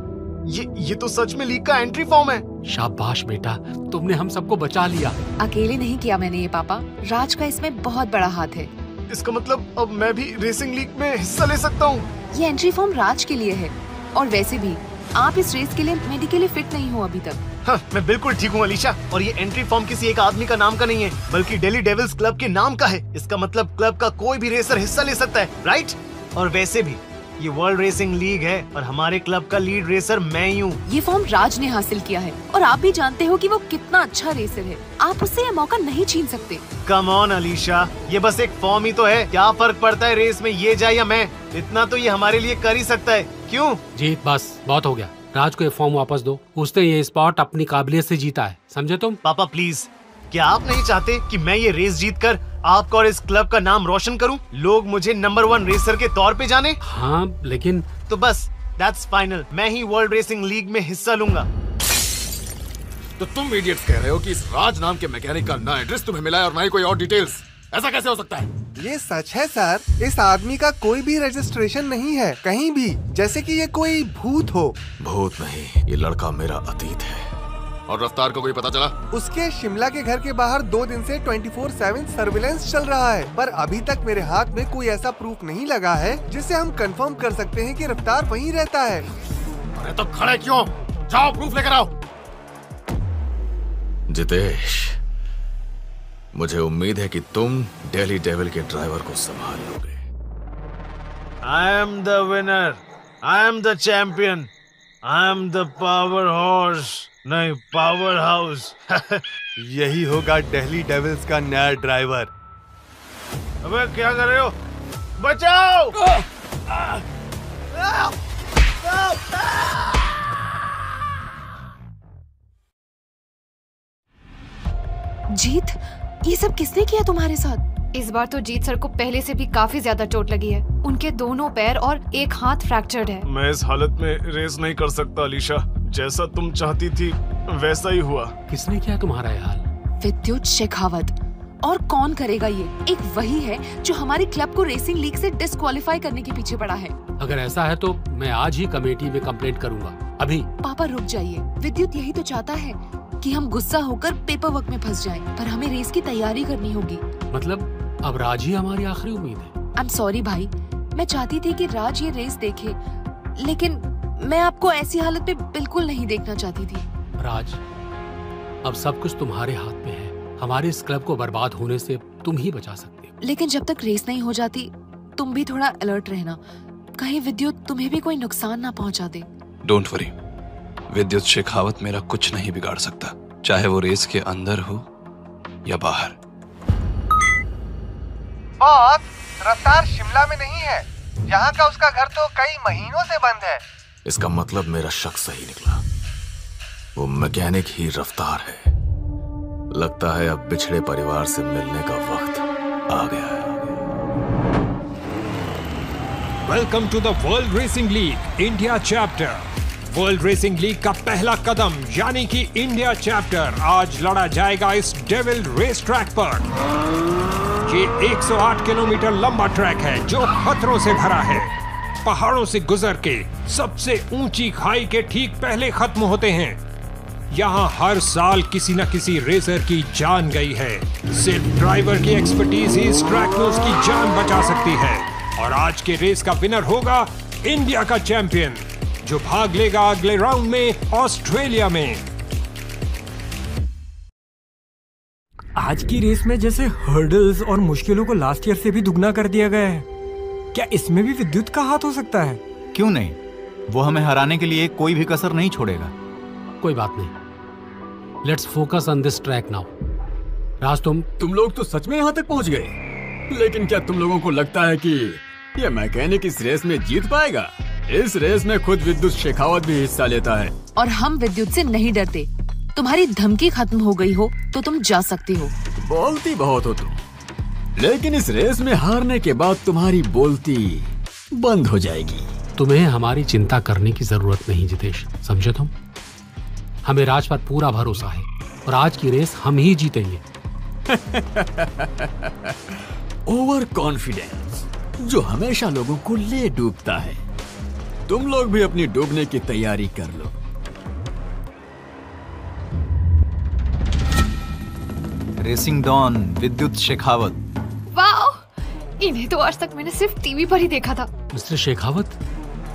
ये तो सच में लीग का एंट्री फॉर्म है। शाबाश बेटा, तुमने हम सबको बचा लिया। अकेले नहीं किया मैंने ये पापा, राज का इसमें बहुत बड़ा हाथ है। इसका मतलब अब मैं भी रेसिंग लीग में हिस्सा ले सकता हूँ? ये एंट्री फॉर्म राज के लिए है और वैसे भी आप इस रेस के लिए मेडिकली फिट नहीं हो अभी तक। हाँ, मैं बिल्कुल ठीक हूँ अलीशा। और ये एंट्री फॉर्म किसी एक आदमी का नाम का नहीं है, बल्कि दिल्ली डेविल्स क्लब के नाम का है। इसका मतलब क्लब का कोई भी रेसर हिस्सा ले सकता है, राइट? और वैसे भी ये वर्ल्ड रेसिंग लीग है और हमारे क्लब का लीड रेसर मैं ही हूँ। ये फॉर्म राज ने हासिल किया है और आप भी जानते हो कि वो कितना अच्छा रेसर है। आप उससे ये मौका नहीं छीन सकते। कम ऑन अलीशा, ये बस एक फॉर्म ही तो है। क्या फर्क पड़ता है रेस में ये जाए या मैं? इतना तो ये हमारे लिए कर ही सकता है, क्यों? जीत, बस बहुत हो गया। राज को ये फॉर्म वापस दो। उसने ये स्पॉट अपनी काबिलियत से जीता है, समझे तुम? पापा प्लीज, क्या आप नहीं चाहते कि मैं ये रेस जीतकर आपका और इस क्लब का नाम रोशन करूं? लोग मुझे नंबर 1 रेसर के तौर पे जाने। हाँ लेकिन तो बस दैट्स फाइनल, मैं ही वर्ल्ड रेसिंग लीग में हिस्सा लूंगा। तो तुम इडियट्स कह रहे हो कि इस राज नाम के मैकेनिक का ना एड्रेस तुम्हें मिला है और ना ही कोई और डिटेल्स? ऐसा कैसे हो सकता है? ये सच है सर, इस आदमी का कोई भी रजिस्ट्रेशन नहीं है कहीं भी, जैसे कि ये कोई भूत हो। भूत नहीं, ये लड़का मेरा अतीत है। और रफ्तार को कोई पता चला? उसके शिमला के घर के बाहर 2 दिन से 24/7 सर्विलेंस चल रहा है, पर अभी तक मेरे हाथ में कोई ऐसा प्रूफ नहीं लगा है जिससे हम कंफर्म कर सकते हैं कि रफ्तार वहीं रहता है। अरे तो खड़े क्यों? जाओ प्रूफ लेकर आओ। जितेश, मुझे उम्मीद है कि तुम दिल्ली डेविल के ड्राइवर को संभाल लोगे। I am the winner, I am the champion, I am the power horse, नहीं पावर हाउस। यही होगा दिल्ली डेविल्स का नया ड्राइवर। अबे क्या कर रहे हो? बचाओ! जीत, ये सब किसने किया तुम्हारे साथ? इस बार तो जीत सर को पहले से भी काफी ज्यादा चोट लगी है। उनके दोनों पैर और एक हाथ फ्रैक्चर्ड है। मैं इस हालत में रेस नहीं कर सकता अलीशा, जैसा तुम चाहती थी वैसा ही हुआ। किसने किया तुम्हारा ये हाल? विद्युत शेखावत। और कौन करेगा ये? एक वही है जो हमारे क्लब को रेसिंग लीग से डिस्क्वालीफाई करने के पीछे पड़ा है। अगर ऐसा है तो मैं आज ही कमेटी में कंप्लेंट करूंगा, अभी। पापा रुक जाइए, विद्युत यही तो चाहता है कि हम गुस्सा होकर पेपर वर्क में फंस जाएं, पर हमें रेस की तैयारी करनी होगी। मतलब अब राज ही हमारी आखिरी उम्मीद है। आई एम सॉरी भाई, मैं चाहती थी कि राज ये रेस देखे, लेकिन मैं आपको ऐसी हालत में बिल्कुल नहीं देखना चाहती थी। राज, अब सब कुछ तुम्हारे हाथ में है। हमारे इस क्लब को बर्बाद होने से तुम ही बचा सकते हो। लेकिन जब तक रेस नहीं हो जाती, तुम भी थोड़ा अलर्ट रहना, कहीं विद्युत तुम्हें भी कोई नुकसान ना पहुंचा दे। डोंट वरी, विद्युत शेखावत मेरा कुछ नहीं बिगाड़ सकता, चाहे वो रेस के अंदर हो या बाहर। बॉस, रफ्तार शिमला में नहीं है। यहाँ का उसका घर तो कई महीनों से बंद है। इसका मतलब मेरा शक सही निकला, वो मैकेनिक ही रफ्तार है। लगता है अब बिछड़े परिवार से मिलने का वक्त आ गया है। Welcome to the world racing league India chapter. World racing league का पहला कदम यानी कि इंडिया चैप्टर आज लड़ा जाएगा इस डेविल रेस ट्रैक पर। ये 108 किलोमीटर लंबा ट्रैक है जो खतरों से भरा है। पहाड़ों से गुजर के सबसे ऊंची खाई के ठीक पहले खत्म होते हैं। यहाँ हर साल किसी न किसी रेसर की जान गई है। सिर्फ ड्राइवर की एक्सपर्टीज ही इस ट्रैक में उसकी जान बचा सकती है। और आज के रेस का विनर होगा इंडिया का चैंपियन, जो भाग लेगा अगले राउंड में ऑस्ट्रेलिया में। आज की रेस में जैसे हर्डल्स और मुश्किलों को लास्ट ईयर से भी दुगना कर दिया गया है। क्या इसमें भी विद्युत का हाथ हो सकता है? क्यों नहीं, वो हमें हराने के लिए कोई भी कसर नहीं छोड़ेगा। कोई बात नहीं, let's focus on this track now. Raj, तुम लोग तो सच में यहाँ तक पहुँच गए, लेकिन क्या तुम लोगों को लगता है कि ये मैकेनिक इस रेस में जीत पाएगा? इस रेस में खुद विद्युत शेखावत भी हिस्सा लेता है। और हम विद्युत से नहीं डरते। तुम्हारी धमकी खत्म हो गई हो तो तुम जा सकते हो। बोलती बहुत हो तुम, लेकिन इस रेस में हारने के बाद तुम्हारी बोलती बंद हो जाएगी। तुम्हें हमारी चिंता करने की जरूरत नहीं जितेश, समझे तुम? हमें राज पर पूरा भरोसा है और आज की रेस हम ही जीतेंगे। ओवर कॉन्फिडेंस जो हमेशा लोगों को ले डूबता है। तुम लोग भी अपनी डूबने की तैयारी कर लो। रेसिंग डॉन विद्युत शेखावत। वाओ, इन्हें तो आज तक मैंने सिर्फ टीवी पर ही देखा था। मिस्टर शेखावत,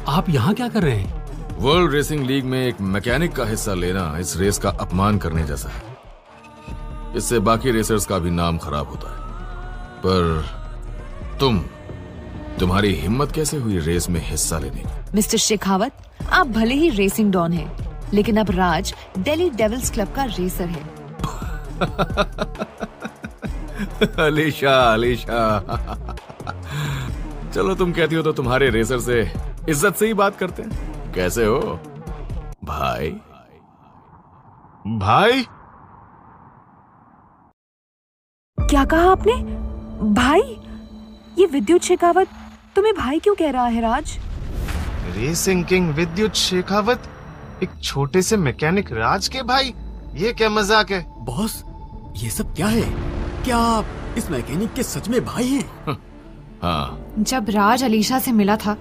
आप यहाँ क्या कर रहे हैं? वर्ल्ड रेसिंग लीग में एक मैकेनिक का हिस्सा लेना इस रेस का अपमान करने जैसा है। इससे बाकी रेसर्स का भी नाम खराब होता है। पर तुम्हारी हिम्मत कैसे हुई रेस में हिस्सा लेने की? मिस्टर शेखावत, आप भले ही रेसिंग डॉन हैं, लेकिन अब राज दिल्ली डेविल्स क्लब का रेसर है। अलीशा, चलो तुम कहती हो तो तुम्हारे रेसर से इज्जत से ही बात करते हैं। कैसे हो? भाई भाई क्या कहा आपने? भाई? ये विद्युत शेखावत तुम्हें भाई क्यों कह रहा है राज? रेसिंग किंग विद्युत शेखावत एक छोटे से मैकेनिक राज के भाई? ये क्या मजाक है? बॉस, ये सब क्या है? क्या आप इस मैकेनिक के सच में भाई हैं? हाँ। जब राज अलीशा से मिला था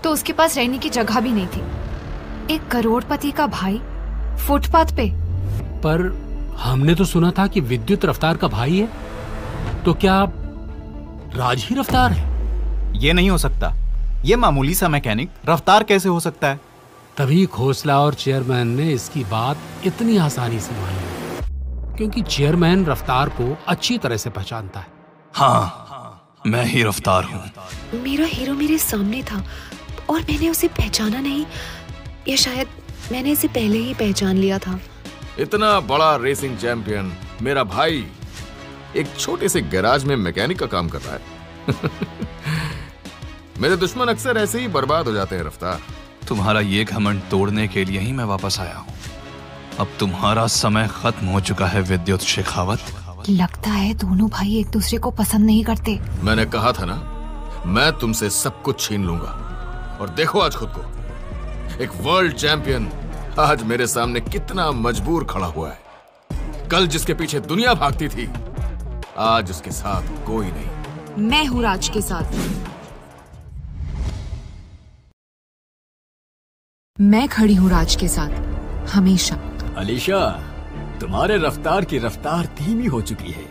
तो उसके पास रहने की जगह भी नहीं थी। एक करोड़पति का भाई फुटपाथ पे। पर हमने तो सुना था कि विद्युत रफ्तार का भाई है, तो क्या राज ही रफ्तार है? ये नहीं हो सकता। ये मामूली सा मैकेनिक रफ्तार कैसे हो सकता है? तभी खोसला और चेयरमैन ने इसकी बात इतनी आसानी से मान ली, क्योंकि चेयरमैन रफ्तार को अच्छी तरह से पहचानता है। हाँ, मैं ही रफ्तार हूँ। मेरा हीरो मेरे सामने था और मैंने उसे पहचाना नहीं, या शायद मैंने इसे पहले ही पहचान लिया था। इतना बड़ा रेसिंग चैंपियन मेरा भाई एक छोटे से गैराज में मैकेनिक का काम कर रहा है। मेरे दुश्मन अक्सर ऐसे ही बर्बाद हो जाते हैं रफ्तार। तुम्हारा ये घमंड तोड़ने के लिए ही मैं वापस आया हूँ। अब तुम्हारा समय खत्म हो चुका है विद्युत शेखावत। लगता है दोनों भाई एक दूसरे को पसंद नहीं करते। मैंने कहा था ना, मैं तुमसे सब कुछ छीन लूंगा। और देखो आज खुद को, एक वर्ल्ड चैंपियन आज मेरे सामने कितना मजबूर खड़ा हुआ है। कल जिसके पीछे दुनिया भागती थी, आज उसके साथ कोई नहीं। मैं हूँ राज के साथ। मैं खड़ी हूँ राज के साथ हमेशा। अलीशा, तुम्हारे रफ्तार की रफ्तार धीमी हो चुकी है।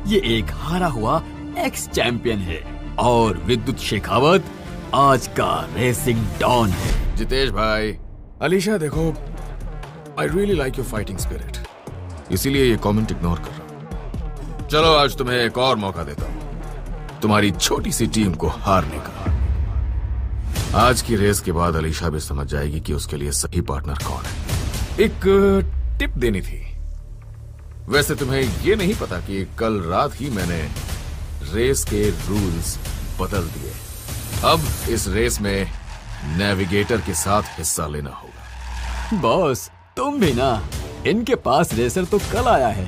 ये एक हारा हुआ एक्स चैंपियन है और विद्युत शेखावत आज का रेसिंग डॉन है। जितेश भाई, अलीशा देखो, I really like your fighting spirit, इसीलिए ये कमेंट इग्नोर कर रहा हूं। चलो आज तुम्हें एक और मौका देता हूं, तुम्हारी छोटी सी टीम को हारने का। आज की रेस के बाद अलीशा भी समझ जाएगी कि उसके लिए सही पार्टनर कौन है। एक टिप देनी थी। वैसे तुम्हें ये नहीं पता कि कल रात ही मैंने रेस के रूल्स बदल दिए। अब इस रेस में नेविगेटर के साथ हिस्सा लेना होगा। बॉस, तुम भी ना, इनके पास रेसर तो कल आया है,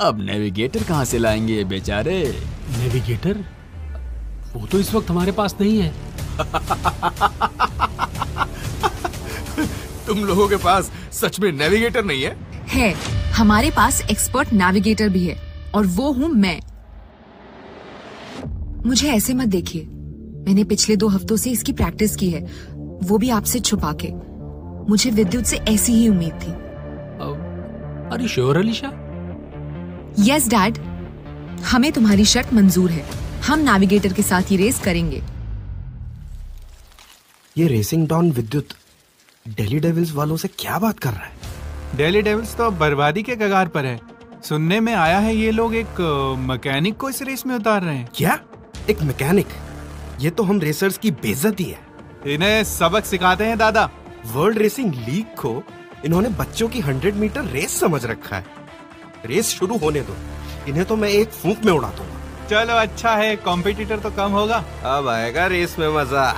अब नेविगेटर कहाँ से लाएंगे ये बेचारे? नेविगेटर? वो तो इस वक्त हमारे पास नहीं है। तुम लोगों के पास सच में नेविगेटर नहीं है? है, हमारे पास एक्सपर्ट नेविगेटर भी है, और वो हूँ मैं। मुझे ऐसे मत देखिए, मैंने पिछले 2 हफ्तों से इसकी प्रैक्टिस की है, वो भी आपसे छुपा के। मुझे विद्युत से ऐसी ही उम्मीद थी। अरे श्योर अलीशा? यस डैड, हमें तुम्हारी शर्त मंजूर है। हम नेविगेटर के साथ ही रेस करेंगे। ये रेसिंग डॉन विद्युत दिल्ली डेविल्स वालों से क्या बात कर रहा है? दिल्ली डेविल्स तो अब बर्बादी के कगार पर है। सुनने में आया है ये लोग एक मैकेनिक को इस रेस में उतार रहे हैं। क्या? एक मैकेनिक? ये तो हम रेसर्स की बेइज्जती है। इन्हें सबक सिखाते हैं दादा। वर्ल्ड रेसिंग लीग को इन्होंने बच्चों की 100 मीटर रेस समझ रखा है। रेस शुरू होने दो, इन्हें तो मैं एक फूंक में उड़ा दूंगा। चलो अच्छा है, कॉम्पिटिटर तो कम होगा, अब आएगा रेस में मजा।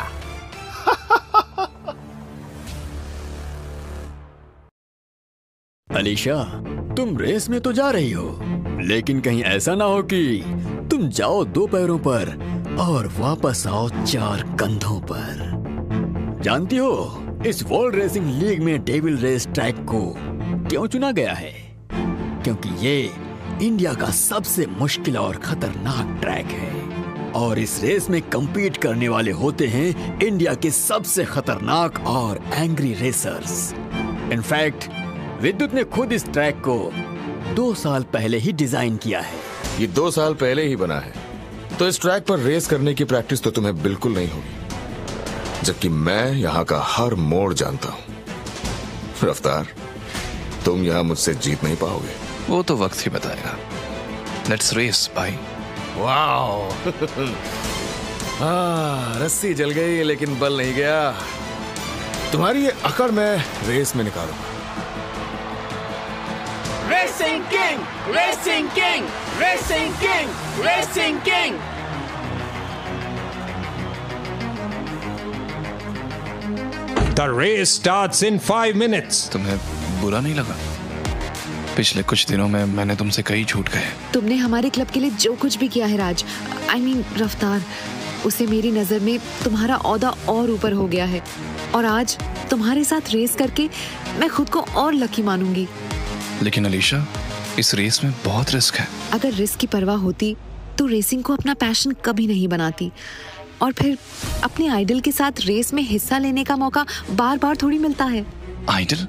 अलीशा, तुम रेस में तो जा रही हो, लेकिन कहीं ऐसा ना हो कि तुम जाओ 2 पैरों पर और वापस आओ 4 कंधों पर। जानती हो, इस वर्ल्ड रेसिंग लीग में डेविल रेस ट्रैक को क्यों चुना गया है? क्योंकि ये इंडिया का सबसे मुश्किल और खतरनाक ट्रैक है, और इस रेस में compete करने वाले होते हैं इंडिया के सबसे खतरनाक और एंग्री रेसर्स। इनफैक्ट विद्युत ने खुद इस ट्रैक को 2 साल पहले ही डिजाइन किया है। ये 2 साल पहले ही बना है, तो इस ट्रैक पर रेस करने की प्रैक्टिस तो तुम्हें बिल्कुल नहीं होगी, जबकि मैं यहाँ का हर मोड़ जानता हूँ। रफ्तार, तुम यहाँ मुझसे जीत नहीं पाओगे। वो तो वक्त ही बताएगा। लेट्स रेस भाई। वाओ। रस्सी जल गई लेकिन बल नहीं गया। तुम्हारी ये अकड़ मैं रेस में निकालूंगा। Racing king, racing king, racing king, racing king. The race starts in 5 minutes. तुम्हें बुरा नहीं लगा? पिछले कुछ दिनों में मैंने तुमसे कई झूठ कहे। तुमने हमारे क्लब के लिए जो कुछ भी किया है राज, I mean रफ्तार, उसे मेरी नजर में तुम्हारा औदा और ऊपर हो गया है। और आज तुम्हारे साथ रेस करके मैं खुद को और लकी मानूंगी। लेकिन अलीशा, इस रेस में बहुत रिस्क है। अगर रिस्क की परवाह होती तो रेसिंग को अपना पैशन कभी नहीं बनाती। और फिर अपने आइडल के साथ रेस में हिस्सा लेने का मौका बार बार थोड़ी मिलता है। आइडल?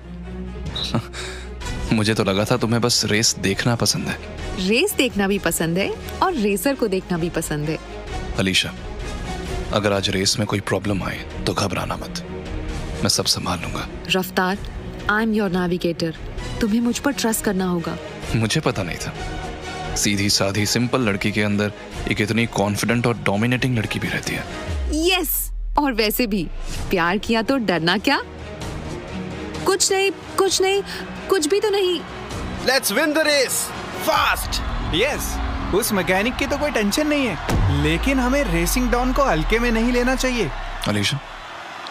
मुझे तो लगा था तुम्हें बस रेस देखना पसंद है। रेस देखना भी पसंद है और रेसर को देखना भी पसंद है। अलीशा, अगर आज रेस में कोई प्रॉब्लम आए तो घबराना मत, मैं सब संभाल लूंगा। रफ्तार, आई एम योर नेविगेटर। तुम्हें मुझ पर ट्रस्ट करना होगा। मुझे पता नहीं था सीधी साधी सिंपल लड़की के अंदर एक इतनी कॉन्फिडेंट और डोमिनेटिंग लड़की भी रहती है। यस, और वैसे भी प्यार किया तो डरना क्या? कुछ नहीं, कुछ भी तो नहीं। Let's win the race fast. Yes, उस मैकेनिक की तो कोई टेंशन नहीं है, लेकिन हमें रेसिंग डॉन को हल्के में नहीं लेना चाहिए। अलीशा,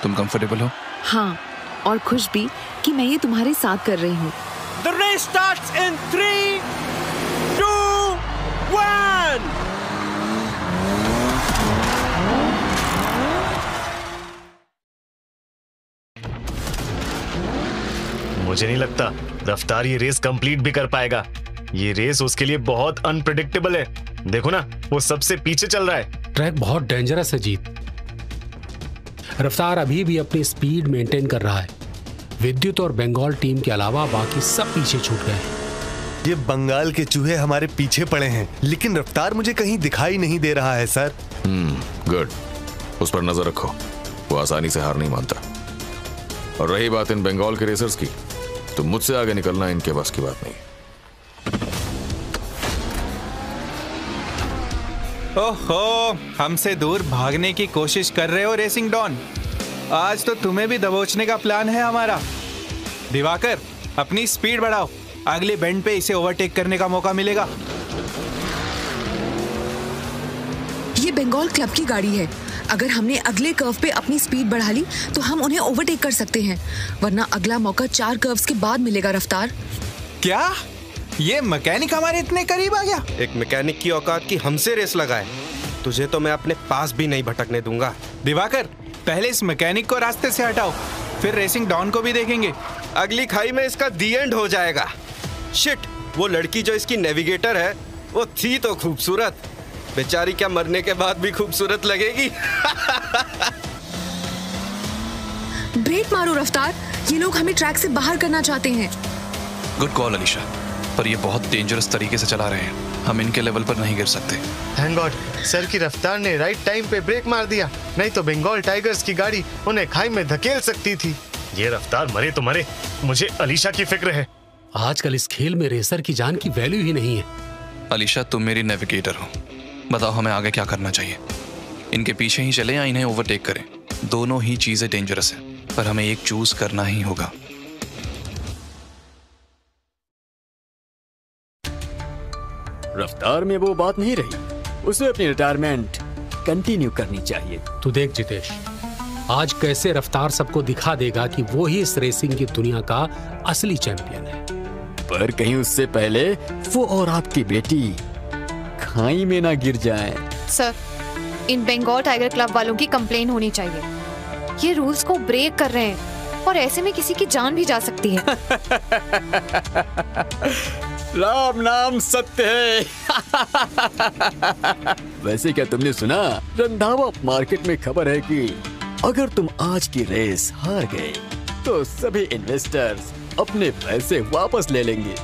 तुम कंफर्टेबल हो? हाँ, और खुश भी कि मैं ये तुम्हारे साथ कर रही हूँ। The race starts in 3, 2, 1. मुझे नहीं लगता रफ्तार ये रेस कंप्लीट भी कर पाएगा। ये रेस उसके लिए बहुत अनप्रेडिक्टेबल है। देखो ना, वो सबसे पीछे चल रहा है। ट्रैक बहुत डेंजरस है जीत। रफ्तार अभी भी अपनी स्पीड मेंटेन कर रहा है। विद्युत और बंगाल टीम के अलावा बाकी सब पीछे छूट गए। ये बंगाल के चूहे हमारे पीछे पड़े हैं, लेकिन रफ्तार मुझे कहीं दिखाई नहीं दे रहा है सर। गुड, उस पर नजर रखो, वो आसानी से हार नहीं मानता। और रही बात इन बंगाल के रेसर्स की, तो मुझसे आगे निकलना इनके बस की बात नहीं। ओहो, हमसे दूर भागने की कोशिश कर रहे हो रेसिंग डॉन। आज तो तुम्हें भी दबोचने का प्लान है हमारा। दिवाकर, अपनी स्पीड बढ़ाओ, अगले बेंड पे इसे ओवरटेक करने का मौका मिलेगा। ये बंगाल क्लब की गाड़ी है। अगर हमने अगले कर्व पे अपनी स्पीड बढ़ा ली तो हम उन्हें ओवरटेक कर सकते हैं, वरना अगला मौका 4 कर्व्स के बाद मिलेगा। रफ्तार, क्या ये मैकेनिक हमारे इतने करीब आ गया? एक मैकेनिक की औकात की हमसे रेस लगाए, तुझे तो मैं अपने पास भी नहीं भटकने दूंगा। दिवाकर, पहले इस मैकेनिक को रास्ते से हटाओ, फिर रेसिंग डॉन को भी देखेंगे। अगली खाई में इसका दी एंड हो जाएगा। शिट, वो लड़की जो इसकी नेविगेटर है वो थी तो खूबसूरत, बेचारी क्या मरने के बाद भी खूबसूरत लगेगी। ब्रेक मारो रफ्तार, ये लोग हमें ट्रैक से बाहर करना चाहते हैं। गुड कॉल अलीशा, पर ये बहुत डेंजरस तरीके से चला रहे हैं। हम इनके लेवल पर नहीं गिर सकते। थैंक गॉड सर की रफ्तार ने राइट टाइम पे ब्रेक मार दिया, नहीं तो बंगाल टाइगर्स की गाड़ी उन्हें खाई में धकेल सकती थी। ये रफ्तार मरे तो मरे, मुझे अलीशा की फिक्र है। आजकल इस खेल में रेसर की जान की वैल्यू ही नहीं है। अलीशा, तुम मेरी नेविगेटर हो, बताओ हमें आगे क्या करना चाहिए। इनके पीछे ही चले या इन्हें ओवरटेक करें? दोनों ही चीजें डेंजरस हैं, पर हमें एक चूज करना ही होगा। रफ्तार में वो बात नहीं रही, उसे अपनी रिटायरमेंट कंटिन्यू करनी चाहिए। तू देख जितेश, आज कैसे रफ्तार सबको दिखा देगा कि वो ही इस रेसिंग की दुनिया का असली चैंपियन है। पर कहीं उससे पहले वो और आपकी बेटी खाई में ना गिर जाए। सर, इन बंगाल टाइगर क्लब वालों की कंप्लेन होनी चाहिए। ये रूल्स को ब्रेक कर रहे हैं और ऐसे में किसी की जान भी जा सकती है। राम नाम सत्य है। वैसे क्या तुमने सुना, रंधावा मार्केट में खबर है कि अगर तुम आज की रेस हार गए तो सभी इन्वेस्टर्स अपने पैसे वापस ले लेंगे।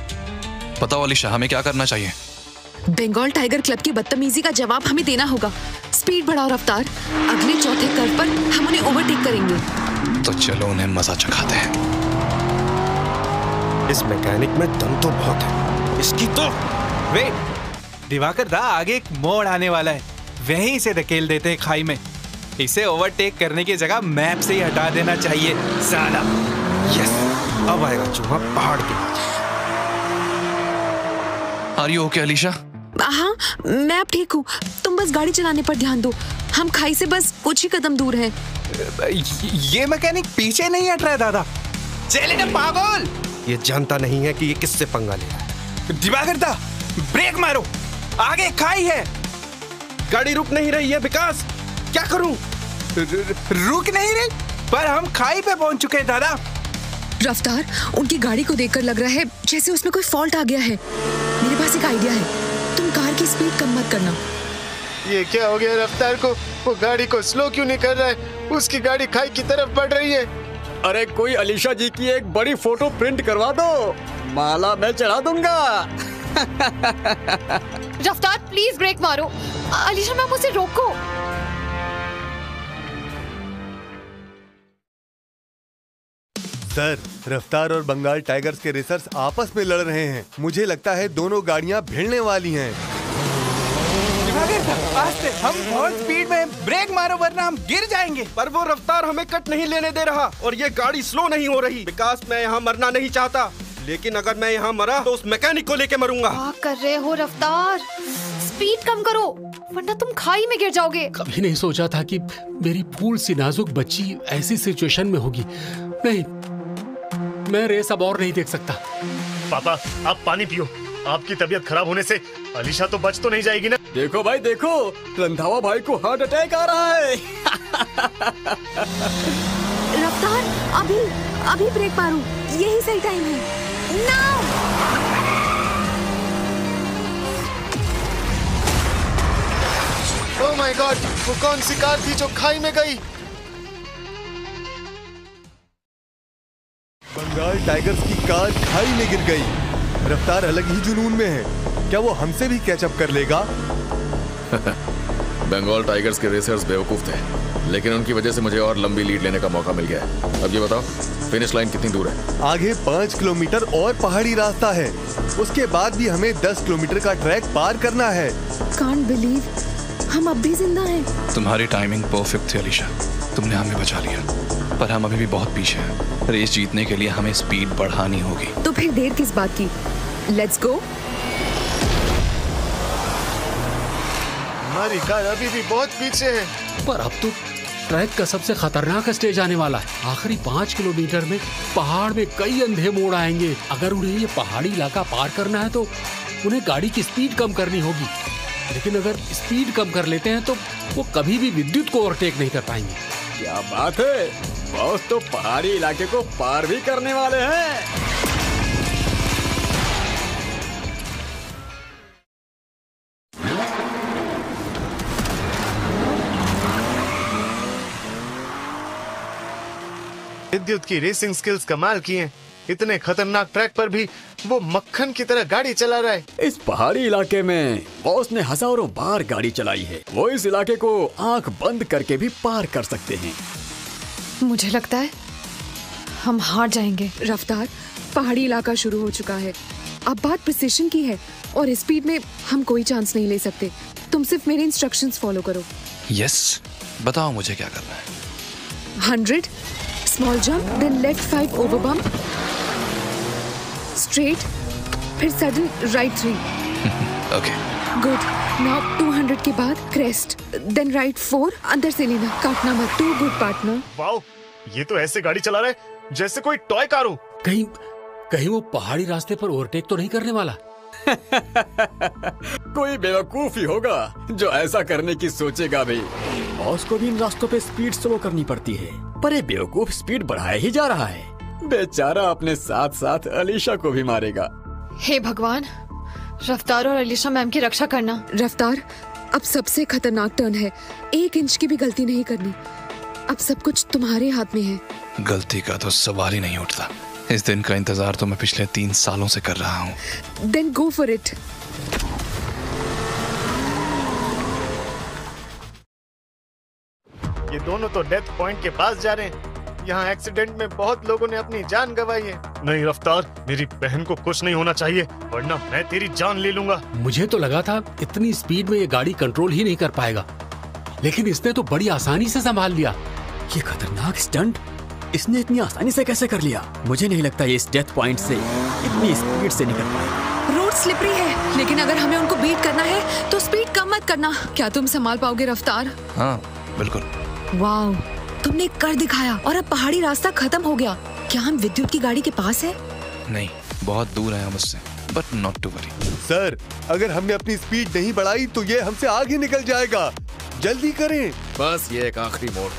बताओ अलीशा, हमें क्या करना चाहिए? बंगाल टाइगर क्लब की बदतमीजी का जवाब हमें देना होगा। स्पीड बढ़ाओ रफ्तार, अगले चौथे कर्व पर हम उन्हें ओवरटेक करेंगे। तो चलो उन्हें मजा चखाते हैं। इस मैकेनिक में दम तो बहुत है, इसकी तो। वेट, दिवाकर दा, आगे एक मोड़ आने वाला है, वहीं से धकेल देते हैं खाई में। इसे ओवरटेक करने की जगह मैप से ही हटा देना चाहिए साला। यस, अब आएगा चूहा पहाड़ के। Are you okay Alisha? हाँ, मैं अब ठीक हूँ। तुम बस गाड़ी चलाने पर ध्यान दो, हम खाई से बस कुछ ही कदम दूर हैं। ये मैकेनिक पीछे नहीं हट रहा है दादा। चले ना पागल। ये जानता नहीं है कि ये किससे पंगा ले रहा है। दिवाकर दा, ब्रेक मारो, आगे खाई है। गाड़ी रुक नहीं रही है विकास, क्या करूं? रुक नहीं रही, पर हम खाई पे पहुंच चुके हैं दादा। रफ्तार, उनकी गाड़ी को देखकर लग रहा है जैसे उसमें कोई फॉल्ट आ गया है। मेरे पास एक आइडिया है, तुम कार की स्पीड कम मत करना। ये क्या हो गया रफ्तार को? वो गाड़ी को स्लो क्यों नहीं कर रहा है? उसकी गाड़ी खाई की तरफ बढ़ रही है। अरे कोई अलीशा जी की एक बड़ी फोटो प्रिंट करवा दो, माला मैं चढ़ा दूंगा। रफ्तार प्लीज ब्रेक मारो। अलीशा मैम उसे रोको। सर, रफ्तार और बंगाल टाइगर्स के रेसर्स आपस में लड़ रहे हैं। मुझे लगता है दोनों गाड़ियां भिड़ने वाली हैं। हम बहुत स्पीड में, ब्रेक मारो वरना हम गिर जाएंगे। पर वो रफ्तार हमें कट नहीं लेने दे रहा और ये गाड़ी स्लो नहीं हो रही। विकास, मैं यहाँ मरना नहीं चाहता, लेकिन अगर मैं यहाँ मरा तो उस मैकेनिक को लेके मरूंगा। क्या कर रहे हो रफ्तार? स्पीड कम करो वरना तुम खाई में गिर जाओगे। कभी नहीं सोचा था कि मेरी फूल सी नाजुक बच्ची ऐसी सिचुएशन में होगी। नहीं, मैं रेस अब और नहीं देख सकता। पापा, आप पानी पियो। आपकी तबीयत खराब होने से अलीशा तो बच तो नहीं जाएगी ना? देखो भाई देखो, रंधावा भाई को हार्ट अटैक आ रहा है। रफ्तार, अभी ब्रेक मारो, यही सही टाइम है। नाउ! ओह माय गॉड, वो कौन सी कार थी जो खाई में गई? बंगाल टाइगर्स की कार खाई में गिर गई। रफ्तार अलग ही जुनून में है। क्या वो हमसे भी कैचअप कर लेगा? बंगाल टाइगर्स के रेसर्स बेवकूफ थे, लेकिन उनकी वजह से मुझे और लंबी लीड लेने का मौका मिल गया है। अब ये बताओ, फिनिश लाइन कितनी दूर है? आगे 5 किलोमीटर और पहाड़ी रास्ता है। उसके बाद भी हमें 10 किलोमीटर का ट्रैक पार करना है। Can't believe, हम अब भी जिंदा हैं। तुम्हारी टाइमिंग परफेक्ट थी अलीशा, तुमने हमें बचा लिया, पर हम अभी भी बहुत पीछे हैं। रेस जीतने के लिए हमें स्पीड बढ़ानी होगी। तो फिर देर किस बात की? Let's go. हमारी कार अभी भी बहुत पीछे है। पर अब तो ट्रैक का सबसे खतरनाक स्टेज आने वाला है। आखिरी 5 किलोमीटर में पहाड़ में कई अंधे मोड़ आएंगे। अगर उन्हें ये पहाड़ी इलाका पार करना है तो उन्हें गाड़ी की स्पीड कम करनी होगी। लेकिन अगर स्पीड कम कर लेते हैं तो वो कभी भी विद्युत को ओवरटेक नहीं कर पाएंगे। क्या बात है, बॉस तो पहाड़ी इलाके को पार भी करने वाले हैं। विद्युत की रेसिंग स्किल्स कमाल की हैं। इतने खतरनाक ट्रैक पर भी वो मक्खन की तरह गाड़ी चला रहा है। इस पहाड़ी इलाके में बॉस ने हजारों बार गाड़ी चलाई है। वो इस इलाके को आंख बंद करके भी पार कर सकते हैं। मुझे लगता है हम हार जाएंगे। रफ्तार, पहाड़ी इलाका शुरू हो चुका है। अब बात प्रिसिशन की है और स्पीड में हम कोई चांस नहीं ले सकते। तुम सिर्फ मेरे इंस्ट्रक्शंस फॉलो करो। यस, बताओ मुझे क्या करना है। 100 small jump, then left 5 over bump, straight, फिर sudden right 3। Okay, good. Now 200 के बाद क्रेस्ट, देन राइट 4, अंदर से लेना, काटना मत। To good partner. वाओ, ये तो ऐसे गाड़ी चला रहा है जैसे कोई टॉय कार हो। कहीं वो पहाड़ी रास्ते पर ओवरटेक तो नहीं करने वाला? कोई बेवकूफ ही होगा जो ऐसा करने की सोचेगा भी। बॉस को भी इन रास्तों पे स्पीड स्लो करनी पड़ती है, पर ये बेवकूफ स्पीड बढ़ाए ही जा रहा है। बेचारा अपने साथ साथ अलीशा को भी मारेगा। हे भगवान, रफ्तार और अलीशा मैम की रक्षा करना। रफ्तार, अब सबसे खतरनाक टर्न है। 1 इंच की भी गलती नहीं करनी। अब सब कुछ तुम्हारे हाथ में है। गलती का तो सवाल ही नहीं उठता। इस दिन का इंतजार तो मैं पिछले 3 सालों से कर रहा हूँ। Then go for it. ये दोनों तो डेथ पॉइंट के पास जा रहे हैं। यहाँ एक्सीडेंट में बहुत लोगों ने अपनी जान गंवाई है। नहीं रफ्तार, मेरी बहन को कुछ नहीं होना चाहिए, वरना मैं तेरी जान ले लूंगा। मुझे तो लगा था इतनी स्पीड में ये गाड़ी कंट्रोल ही नहीं कर पाएगा, लेकिन इसने तो बड़ी आसानी से संभाल लिया। ये खतरनाक स्टंट इसने इतनी आसानी से कैसे कर लिया? मुझे नहीं लगता ये इस डेथ पॉइंट से इतनी स्पीड से निकल पाएगा। रोड स्लिपरी है, लेकिन अगर हमें उनको बीट करना है तो स्पीड कम मत करना। क्या तुम संभाल पाओगे रफ्तार? हाँ बिल्कुल। वाओ, तुमने कर दिखाया और अब पहाड़ी रास्ता खत्म हो गया। क्या हम विद्युत की गाड़ी के पास है? नहीं, बहुत दूर है हम उससे, but not to worry. Sir, अगर हमने अपनी स्पीड नहीं बढ़ाई तो ये हमसे आगे निकल जाएगा। जल्दी करें। बस ये एक आखिरी मोड़,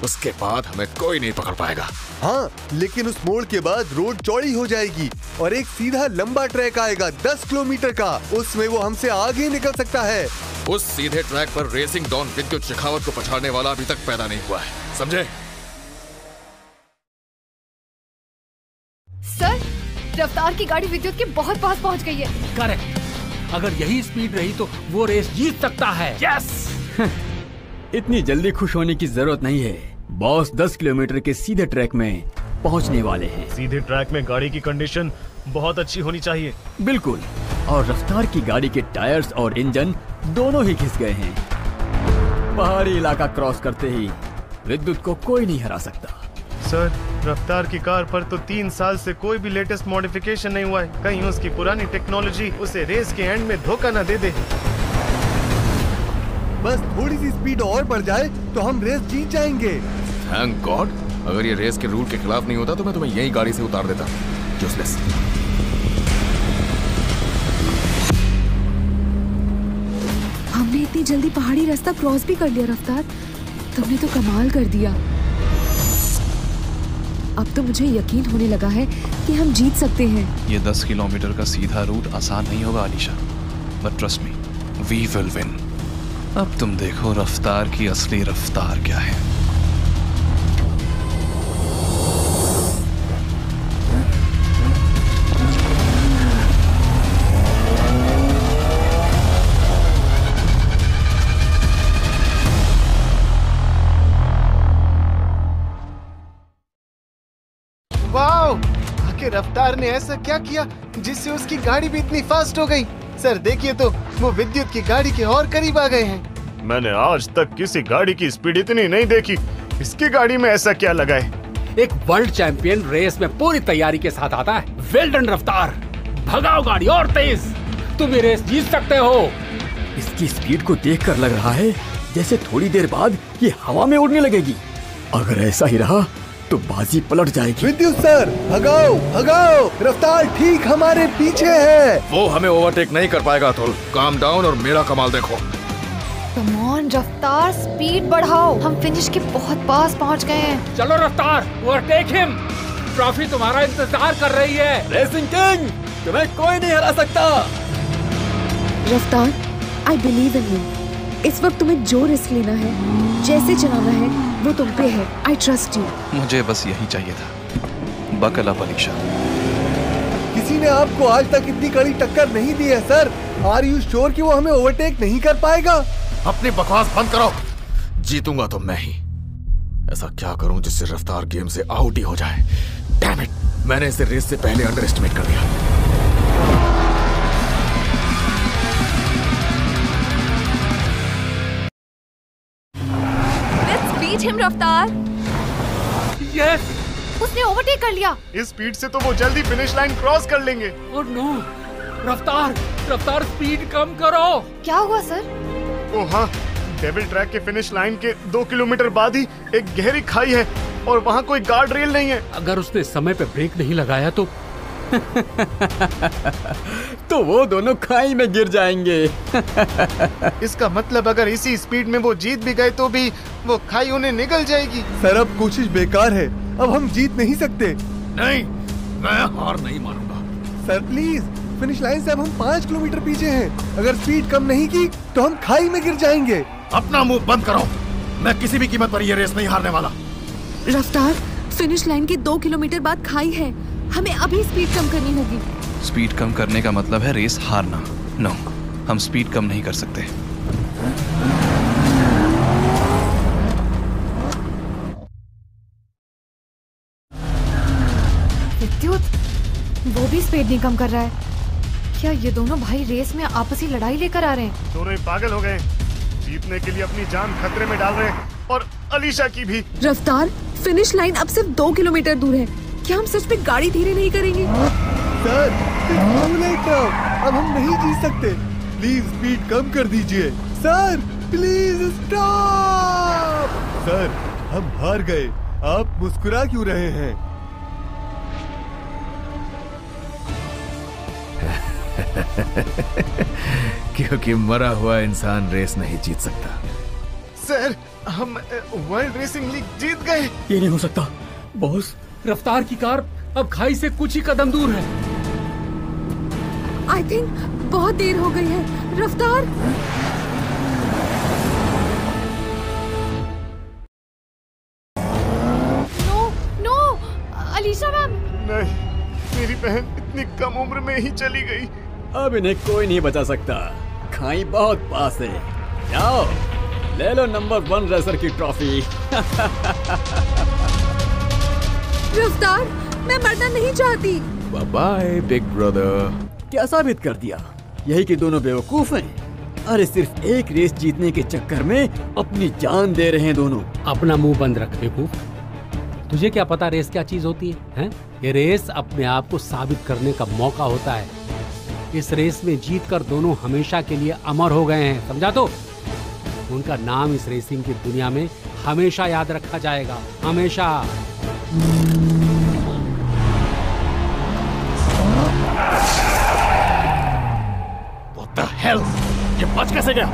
उसके बाद हमें कोई नहीं पकड़ पाएगा। हाँ, लेकिन उस मोड़ के बाद रोड चौड़ी हो जाएगी और एक सीधा लंबा ट्रैक आएगा 10 किलोमीटर का। उसमें वो हमसे आगे निकल सकता है। उस सीधे ट्रैक पर रेसिंग डॉन विद्युत शेखावत को पछाड़ने वाला अभी तक पैदा नहीं हुआ है, समझे? सर, रफ्तार की गाड़ी विद्युत के बहुत पास पहुंच गई है। करेक्ट। अगर यही स्पीड रही तो वो रेस जीत सकता है। यस। इतनी जल्दी खुश होने की जरूरत नहीं है। बॉस 10 किलोमीटर के सीधे ट्रैक में पहुंचने वाले हैं। सीधे ट्रैक में गाड़ी की कंडीशन बहुत अच्छी होनी चाहिए। बिल्कुल। और रफ्तार की गाड़ी के टायर्स और इंजन दोनों ही घिस गए हैं। पहाड़ी इलाका क्रॉस करते ही विद्युत को कोई नहीं हरा सकता। सर, रफ्तार की कार पर तो 3 साल से कोई भी लेटेस्ट मॉडिफिकेशन नहीं हुआ है। कहीं उसकी पुरानी टेक्नोलॉजी उसे रेस के एंड में धोखा न दे दे। बस थोड़ी सी स्पीड और बढ़ जाए तो हम रेस जीत जाएंगे। Thank God. अगर ये रेस के रूल के खिलाफ नहीं होता तो मैं तुम्हें यही गाड़ी से उतार देता। यूजलेस। हमने इतनी जल्दी पहाड़ी रास्ता क्रॉस भी कर लिया रफ्तार। तुमने तो कमाल कर दिया। अब तो मुझे यकीन होने लगा है कि हम जीत सकते हैं। ये 10 किलोमीटर का सीधा रूट आसान नहीं होगा Alisha, but trust me, we will win. अब तुम देखो रफ्तार की असली रफ्तार क्या है। वाओ, आखिर रफ्तार ने ऐसा क्या किया जिससे उसकी गाड़ी भी इतनी फास्ट हो गई। सर देखिए तो, वो विद्युत की गाड़ी के और करीब आ गए हैं। मैंने आज तक किसी गाड़ी की स्पीड इतनी नहीं देखी। इसकी गाड़ी में ऐसा क्या लगा है? एक वर्ल्ड चैंपियन रेस में पूरी तैयारी के साथ आता है। वेल डन रफ्तार, भगाओ गाड़ी और तेज, तुम ये रेस जीत सकते हो। इसकी स्पीड को देखकर लग रहा है जैसे थोड़ी देर बाद ये हवा में उड़ने लगेगी। अगर ऐसा ही रहा तो बाजी पलट जाएगी। विद्युत सर, भगाओ भगाओ, रफ्तार ठीक हमारे पीछे है। वो हमें ओवरटेक नहीं कर पाएगा अतुल। काम डाउन और मेरा कमाल देखो। कम ऑन रफ्तार, स्पीड बढ़ाओ। हम फिनिश के बहुत पास पहुंच गए हैं। चलो रफ्तार, ओवरटेक हिम। ट्रॉफी तुम्हारा इंतजार कर रही है। रेसिंग किंग, तुम्हें कोई नहीं हरा सकता। रफ्तार, आई बिलीव इन यू। इस वक्त तुम्हें जो रिस्क लेना है, जैसे चलाना है, वो तुम पे है। I trust you. मुझे बस यही चाहिए था। Buckle up Alisha. किसी ने आपको आज तक इतनी कड़ी टक्कर नहीं दी है सर। आर यू श्योर कि वो हमें ओवरटेक नहीं कर पाएगा? अपनी बकवास बंद करो। जीतूंगा तो मैं ही। ऐसा क्या करूं जिससे रफ्तार गेम से आउट ही हो जाए। डैम इट, मैंने इसे रेस से पहले अंडर एस्टिमेट कर दिया। हिम रफ्तार। यस, उसने ओवरटेक कर लिया। इस स्पीड से तो वो जल्दी फिनिश लाइन क्रॉस कर लेंगे। ओह नो, रफ्तार, रफ्तार स्पीड कम करो। क्या हुआ सर? ओह हाँ, डेविल ट्रैक के फिनिश लाइन के 2 किलोमीटर बाद ही एक गहरी खाई है और वहाँ कोई गार्ड रेल नहीं है। अगर उसने समय पे ब्रेक नहीं लगाया तो तो वो दोनों खाई में गिर जाएंगे। इसका मतलब अगर इसी स्पीड में वो जीत भी गए तो भी वो खाई उन्हें निगल जाएगी। सर, अब कोशिश बेकार है। अब हम जीत नहीं सकते। नहीं, मैं हार नहीं मानूंगा। सर प्लीज, फिनिश लाइन से अब हम 5 किलोमीटर पीछे हैं। अगर स्पीड कम नहीं की तो हम खाई में गिर जाएंगे। अपना मुंह बंद करो। मैं किसी भी कीमत पर ये रेस नहीं हारने वाला। रफ्तार, फिनिश लाइन के 2 किलोमीटर बाद खाई है। हमें अभी स्पीड कम करनी होगी। स्पीड कम करने का मतलब है रेस हारना। नो, हम स्पीड कम नहीं कर सकते। विद्युत, वो भी स्पीड नहीं कम कर रहा है। क्या ये दोनों भाई रेस में आपसी लड़ाई लेकर आ रहे हैं? दोनों ही पागल हो गए। जीतने के लिए अपनी जान खतरे में डाल रहे हैं और अलीशा की भी। रफ्तार, फिनिश लाइन अब सिर्फ 2 किलोमीटर दूर है। क्या हम सच में गाड़ी धीरे नहीं करेंगे? सर, अब हम नहीं जीत सकते। प्लीज स्पीड कम कर दीजिए। Sir please stop. सर, हम हार गए। आप मुस्कुरा क्यों रहे हैं? क्योंकि मरा हुआ इंसान रेस नहीं जीत सकता। सर, हम वर्ल्ड रेसिंग लीग जीत गए। ये नहीं हो सकता बॉस। रफ्तार की कार अब खाई से कुछ ही कदम दूर है। आई थिंक बहुत देर हो गई है। रफ्तार, नो अलीशा मैम। नहीं, मेरी बहन इतनी कम उम्र में ही चली गई। अब इन्हें कोई नहीं बचा सकता। खाई बहुत पास है। जाओ ले लो नंबर 1 रेसर की ट्रॉफी। रफ्तार, मैं मरना नहीं चाहती। Bye bye big brother. क्या साबित कर दिया? यही कि दोनों बेवकूफ हैं। अरे सिर्फ एक रेस जीतने के चक्कर में अपनी जान दे रहे हैं दोनों। अपना मुंह बंद रख बेवकूफ। तुझे क्या पता रेस क्या चीज होती है, हैं? ये रेस अपने आप को साबित करने का मौका होता है। इस रेस में जीतकर दोनों हमेशा के लिए अमर हो गए हैं, समझा? तो उनका नाम इस रेसिंग की दुनिया में हमेशा याद रखा जाएगा, हमेशा। What the hell? ये बच कैसे गया?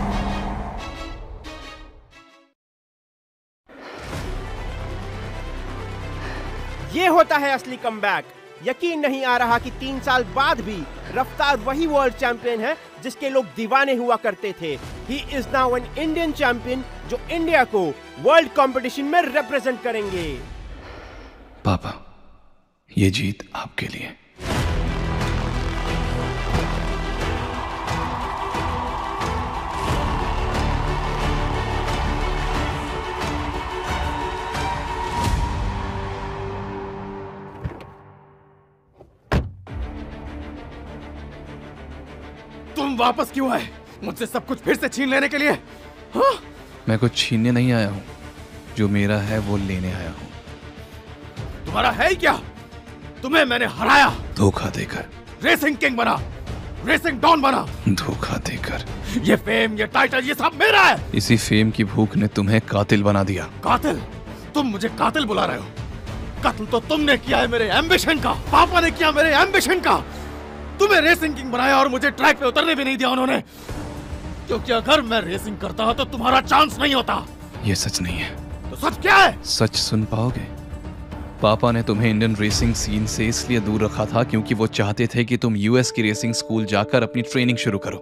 ये होता है असली कमबैक। यकीन नहीं आ रहा कि 3 साल बाद भी रफ्तार वही वर्ल्ड चैंपियन है जिसके लोग दीवाने हुआ करते थे। He is now an Indian champion जो इंडिया को वर्ल्ड कंपटीशन में रिप्रेजेंट करेंगे। पापा, ये जीत आपके लिए। तुम वापस क्यों आए? मुझसे सब कुछ फिर से छीन लेने के लिए? हाँ? मैं कुछ छीनने नहीं आया हूँ, जो मेरा है वो लेने आया हूँ। तुम्हारा है ही क्या? तुम्हें मैंने हराया, धोखा देकर। रेसिंग किंग बना, रेसिंग डॉन बना, धोखा देकर। ये फेम, ये टाइटल, ये सब मेरा है। इसी फेम की भूख ने तुम्हें कातिल बना दिया। कातिल? तुम मुझे कातिल बुला रहे हो? कत्ल तो तुमने किया है मेरे एम्बिशन का। पापा ने किया मेरे एम्बिशन का। तुम्हें रेसिंग किंग बनाया और मुझे ट्रैक पे उतरने भी नहीं दिया उन्होंने, क्योंकि अगर मैं रेसिंग करता तो तुम्हारा चांस नहीं होता। ये सच नहीं है। तो सच क्या है? सच सुन पाओगे? पापा ने तुम्हें इंडियन रेसिंग सीन से इसलिए दूर रखा था क्योंकि वो चाहते थे कि तुम यूएस की रेसिंग स्कूल जाकर अपनी ट्रेनिंग शुरू करो।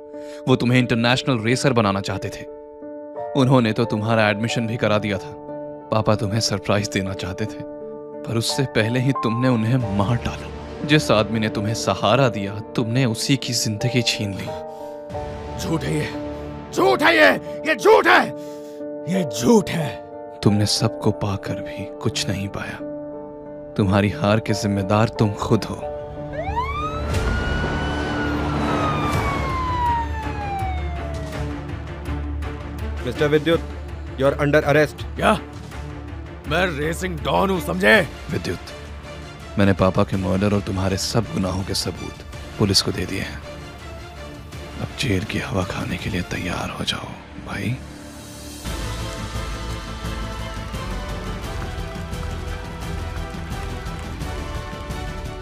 वो तुम्हें इंटरनेशनल रेसर बनाना चाहते थे। उन्होंने तो तुम्हारा एडमिशन भी करा दिया था। पापा तुम्हें सरप्राइज देना चाहते थे, पर उससे पहले ही तुमने उन्हें मार डाला। जिस आदमी ने तुम्हें सहारा दिया, तुमने उसी की जिंदगी छीन ली। झूठ है ये, झूठ है ये झूठ है, ये झूठ है। तुमने सबको पाकर भी कुछ नहीं पाया। तुम्हारी हार के जिम्मेदार तुम खुद हो। मिस्टर विद्युत, यू आर अंडर अरेस्ट। क्या? मैं रेसिंग डॉन हूं, समझे? विद्युत, मैंने पापा के मर्डर और तुम्हारे सब गुनाहों के सबूत पुलिस को दे दिए हैं। अब जेल की हवा खाने के लिए तैयार हो जाओ भाई।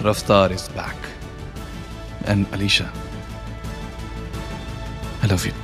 रफ्तार is back and Alisha, I love you.